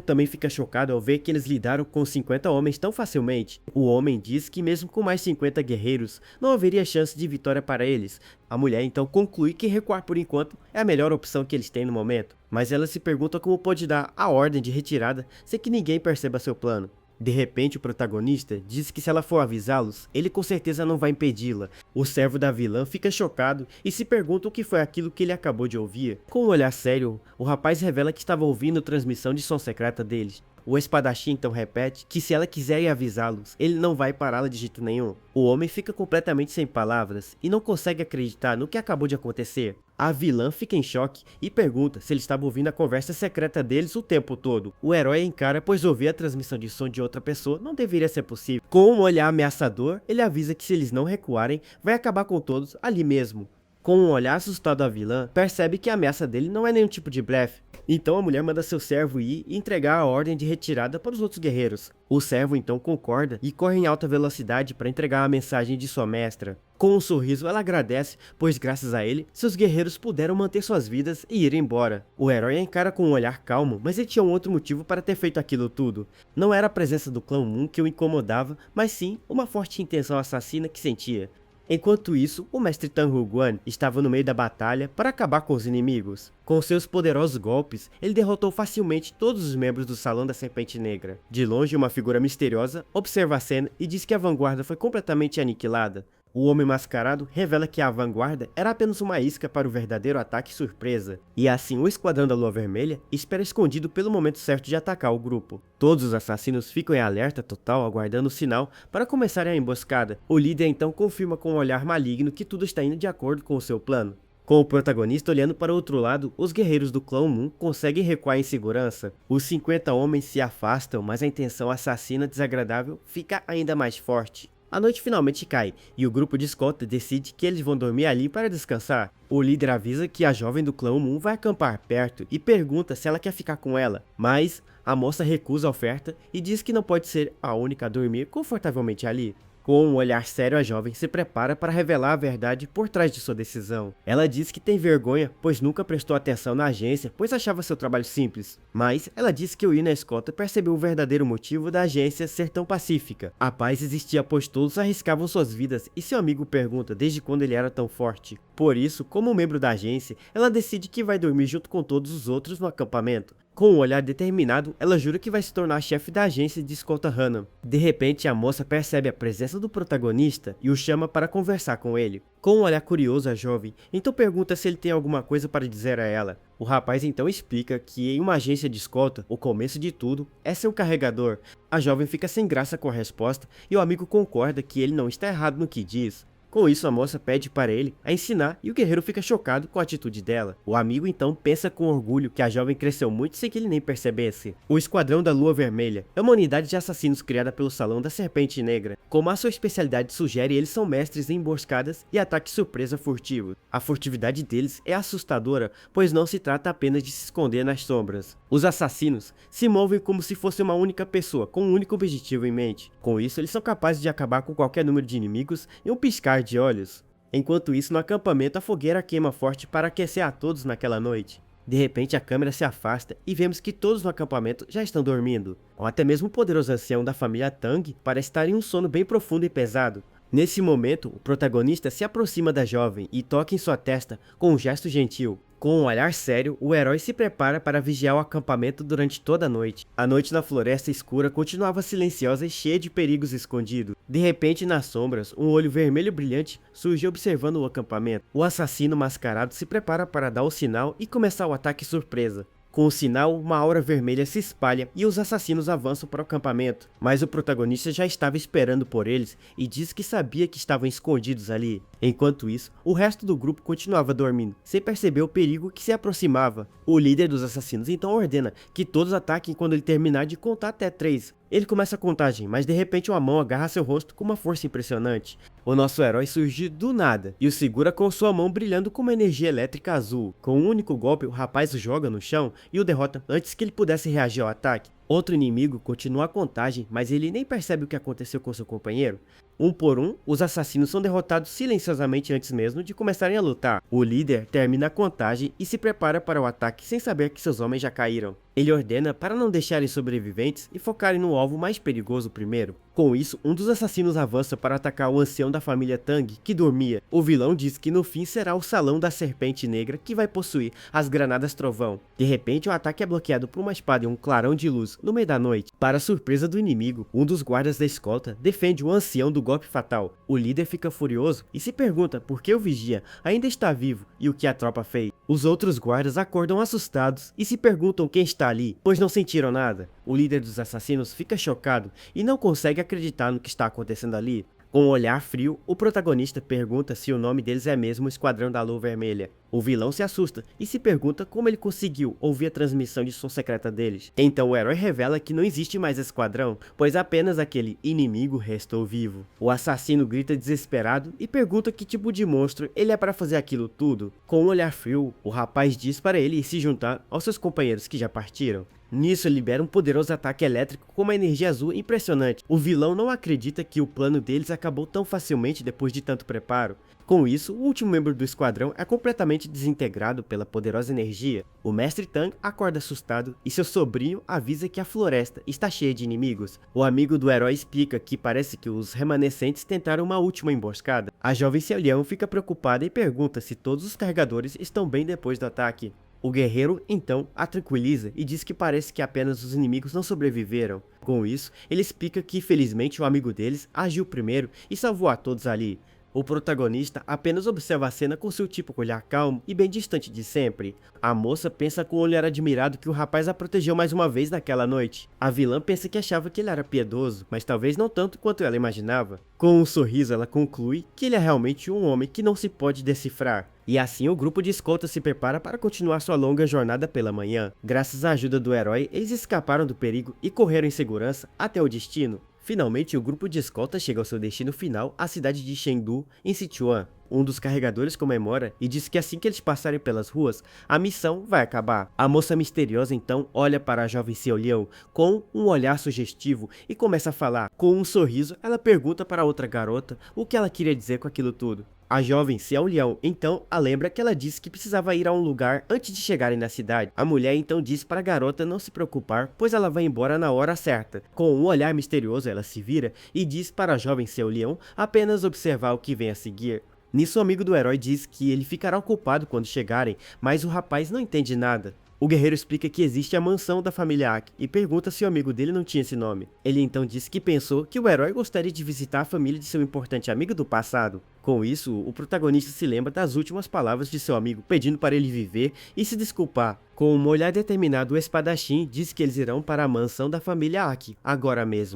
A: também fica chocado ao ver que eles lidaram com 50 homens tão facilmente. O homem diz que mesmo com mais 50 guerreiros, não haveria chance de vitória para eles. A mulher então conclui que recuar por enquanto é a melhor opção que eles têm no momento. Mas ela se pergunta como pode dar a ordem de retirada sem que ninguém perceba seu plano. De repente, o protagonista diz que se ela for avisá-los, ele com certeza não vai impedi-la. O servo da vilã fica chocado e se pergunta o que foi aquilo que ele acabou de ouvir. Com um olhar sério, o rapaz revela que estava ouvindo a transmissão de som secreta deles. O espadachim então repete que se ela quiser ir avisá-los, ele não vai pará-la de jeito nenhum. O homem fica completamente sem palavras e não consegue acreditar no que acabou de acontecer. A vilã fica em choque e pergunta se ele estava ouvindo a conversa secreta deles o tempo todo. O herói encara, pois ouvir a transmissão de som de outra pessoa não deveria ser possível. Com um olhar ameaçador, ele avisa que se eles não recuarem, vai acabar com todos ali mesmo. Com um olhar assustado, a vilã percebe que a ameaça dele não é nenhum tipo de blefe. Então a mulher manda seu servo ir e entregar a ordem de retirada para os outros guerreiros. O servo então concorda e corre em alta velocidade para entregar a mensagem de sua mestra. Com um sorriso ela agradece, pois graças a ele, seus guerreiros puderam manter suas vidas e ir embora. O herói a encara com um olhar calmo, mas ele tinha um outro motivo para ter feito aquilo tudo. Não era a presença do clã Moon que o incomodava, mas sim uma forte intenção assassina que sentia. Enquanto isso, o mestre Tang Huguan estava no meio da batalha para acabar com os inimigos. Com seus poderosos golpes, ele derrotou facilmente todos os membros do Salão da Serpente Negra. De longe, uma figura misteriosa observa a cena e diz que a vanguarda foi completamente aniquilada. O homem mascarado revela que a vanguarda era apenas uma isca para o verdadeiro ataque surpresa, e assim o Esquadrão da Lua Vermelha espera escondido pelo momento certo de atacar o grupo. Todos os assassinos ficam em alerta total aguardando o sinal para começarem a emboscada. O líder então confirma com um olhar maligno que tudo está indo de acordo com o seu plano. Com o protagonista olhando para o outro lado, os guerreiros do clã Moon conseguem recuar em segurança. Os 50 homens se afastam, mas a intenção assassina desagradável fica ainda mais forte. A noite finalmente cai, e o grupo de escolta decide que eles vão dormir ali para descansar. O líder avisa que a jovem do clã Moon vai acampar perto e pergunta se ela quer ficar com ela, mas a moça recusa a oferta e diz que não pode ser a única a dormir confortavelmente ali. Com um olhar sério, a jovem se prepara para revelar a verdade por trás de sua decisão. Ela diz que tem vergonha, pois nunca prestou atenção na agência, pois achava seu trabalho simples. Mas ela diz que o ir na escolta percebeu o verdadeiro motivo da agência ser tão pacífica. A paz existia pois todos arriscavam suas vidas e seu amigo pergunta desde quando ele era tão forte. Por isso, como membro da agência, ela decide que vai dormir junto com todos os outros no acampamento. Com um olhar determinado, ela jura que vai se tornar chefe da agência de escolta Hanam. De repente, a moça percebe a presença do protagonista e o chama para conversar com ele. Com um olhar curioso, a jovem então pergunta se ele tem alguma coisa para dizer a ela. O rapaz então explica que em uma agência de escolta, o começo de tudo é ser um carregador. A jovem fica sem graça com a resposta e o amigo concorda que ele não está errado no que diz. Com isso, a moça pede para ele a ensinar e o guerreiro fica chocado com a atitude dela. O amigo então pensa com orgulho que a jovem cresceu muito sem que ele nem percebesse. O Esquadrão da Lua Vermelha é uma unidade de assassinos criada pelo Salão da Serpente Negra. Como a sua especialidade sugere, eles são mestres em emboscadas e ataques surpresa furtivos. A furtividade deles é assustadora, pois não se trata apenas de se esconder nas sombras. Os assassinos se movem como se fosse uma única pessoa, com um único objetivo em mente. Com isso, eles são capazes de acabar com qualquer número de inimigos em um piscar de olhos. Enquanto isso, no acampamento, a fogueira queima forte para aquecer a todos naquela noite. De repente, a câmera se afasta e vemos que todos no acampamento já estão dormindo. Ou até mesmo o poderoso ancião da família Tang parece estar em um sono bem profundo e pesado. Nesse momento, o protagonista se aproxima da jovem e toca em sua testa com um gesto gentil. Com um olhar sério, o herói se prepara para vigiar o acampamento durante toda a noite. A noite na floresta escura continuava silenciosa e cheia de perigos escondidos. De repente, nas sombras, um olho vermelho brilhante surge observando o acampamento. O assassino mascarado se prepara para dar o sinal e começar o ataque surpresa. Com o sinal, uma aura vermelha se espalha e os assassinos avançam para o acampamento. Mas o protagonista já estava esperando por eles e diz que sabia que estavam escondidos ali. Enquanto isso, o resto do grupo continuava dormindo, sem perceber o perigo que se aproximava. O líder dos assassinos então ordena que todos ataquem quando ele terminar de contar até 3. Ele começa a contagem, mas de repente uma mão agarra seu rosto com uma força impressionante. O nosso herói surge do nada e o segura com sua mão brilhando com uma energia elétrica azul. Com um único golpe, o rapaz o joga no chão e o derrota antes que ele pudesse reagir ao ataque. Outro inimigo continua a contagem, mas ele nem percebe o que aconteceu com seu companheiro. Um por um, os assassinos são derrotados silenciosamente antes mesmo de começarem a lutar. O líder termina a contagem e se prepara para o ataque sem saber que seus homens já caíram. Ele ordena para não deixarem sobreviventes e focarem no alvo mais perigoso primeiro. Com isso, um dos assassinos avança para atacar o ancião da família Tang, que dormia. O vilão diz que no fim será o Salão da Serpente Negra que vai possuir as granadas trovão. De repente, o ataque é bloqueado por uma espada e um clarão de luz no meio da noite. Para surpresa do inimigo, um dos guardas da escolta defende o ancião do golpe fatal. O líder fica furioso e se pergunta por que o vigia ainda está vivo e o que a tropa fez. Os outros guardas acordam assustados e se perguntam quem está ali, pois não sentiram nada. O líder dos assassinos fica chocado e não consegue acreditar no que está acontecendo ali. Com um olhar frio, o protagonista pergunta se o nome deles é mesmo Esquadrão da Lua Vermelha. O vilão se assusta e se pergunta como ele conseguiu ouvir a transmissão de som secreta deles. Então o herói revela que não existe mais esquadrão, pois apenas aquele inimigo restou vivo. O assassino grita desesperado e pergunta que tipo de monstro ele é para fazer aquilo tudo. Com um olhar frio, o rapaz diz para ele se juntar aos seus companheiros que já partiram. Nisso ele libera um poderoso ataque elétrico com uma energia azul impressionante. O vilão não acredita que o plano deles acabou tão facilmente depois de tanto preparo. Com isso, o último membro do esquadrão é completamente desintegrado pela poderosa energia. O mestre Tang acorda assustado e seu sobrinho avisa que a floresta está cheia de inimigos. O amigo do herói explica que parece que os remanescentes tentaram uma última emboscada. A jovem Xiao Liang fica preocupada e pergunta se todos os carregadores estão bem depois do ataque. O guerreiro, então, a tranquiliza e diz que parece que apenas os inimigos não sobreviveram. Com isso, ele explica que infelizmente o amigo deles agiu primeiro e salvou a todos ali. O protagonista apenas observa a cena com seu típico olhar calmo e bem distante de sempre. A moça pensa com um olhar admirado que o rapaz a protegeu mais uma vez naquela noite. A vilã pensa que achava que ele era piedoso, mas talvez não tanto quanto ela imaginava. Com um sorriso ela conclui que ele é realmente um homem que não se pode decifrar. E assim o grupo de escolta se prepara para continuar sua longa jornada pela manhã. Graças à ajuda do herói, eles escaparam do perigo e correram em segurança até o destino. Finalmente, o grupo de escolta chega ao seu destino final, a cidade de Chengdu, em Sichuan. Um dos carregadores comemora e diz que assim que eles passarem pelas ruas, a missão vai acabar. A moça misteriosa então olha para a jovem Xiao Liang com um olhar sugestivo e começa a falar. Com um sorriso, ela pergunta para a outra garota o que ela queria dizer com aquilo tudo. A jovem Xiao Liang então a lembra que ela disse que precisava ir a um lugar antes de chegarem na cidade. A mulher então diz para a garota não se preocupar, pois ela vai embora na hora certa. Com um olhar misterioso ela se vira e diz para a jovem Xiao Liang apenas observar o que vem a seguir. Nisso o amigo do herói diz que ele ficará ocupado quando chegarem, mas o rapaz não entende nada. O guerreiro explica que existe a mansão da família Aki e pergunta se o amigo dele não tinha esse nome. Ele então diz que pensou que o herói gostaria de visitar a família de seu importante amigo do passado. Com isso, o protagonista se lembra das últimas palavras de seu amigo pedindo para ele viver e se desculpar. Com um olhar determinado, o espadachim diz que eles irão para a mansão da família Aki agora mesmo.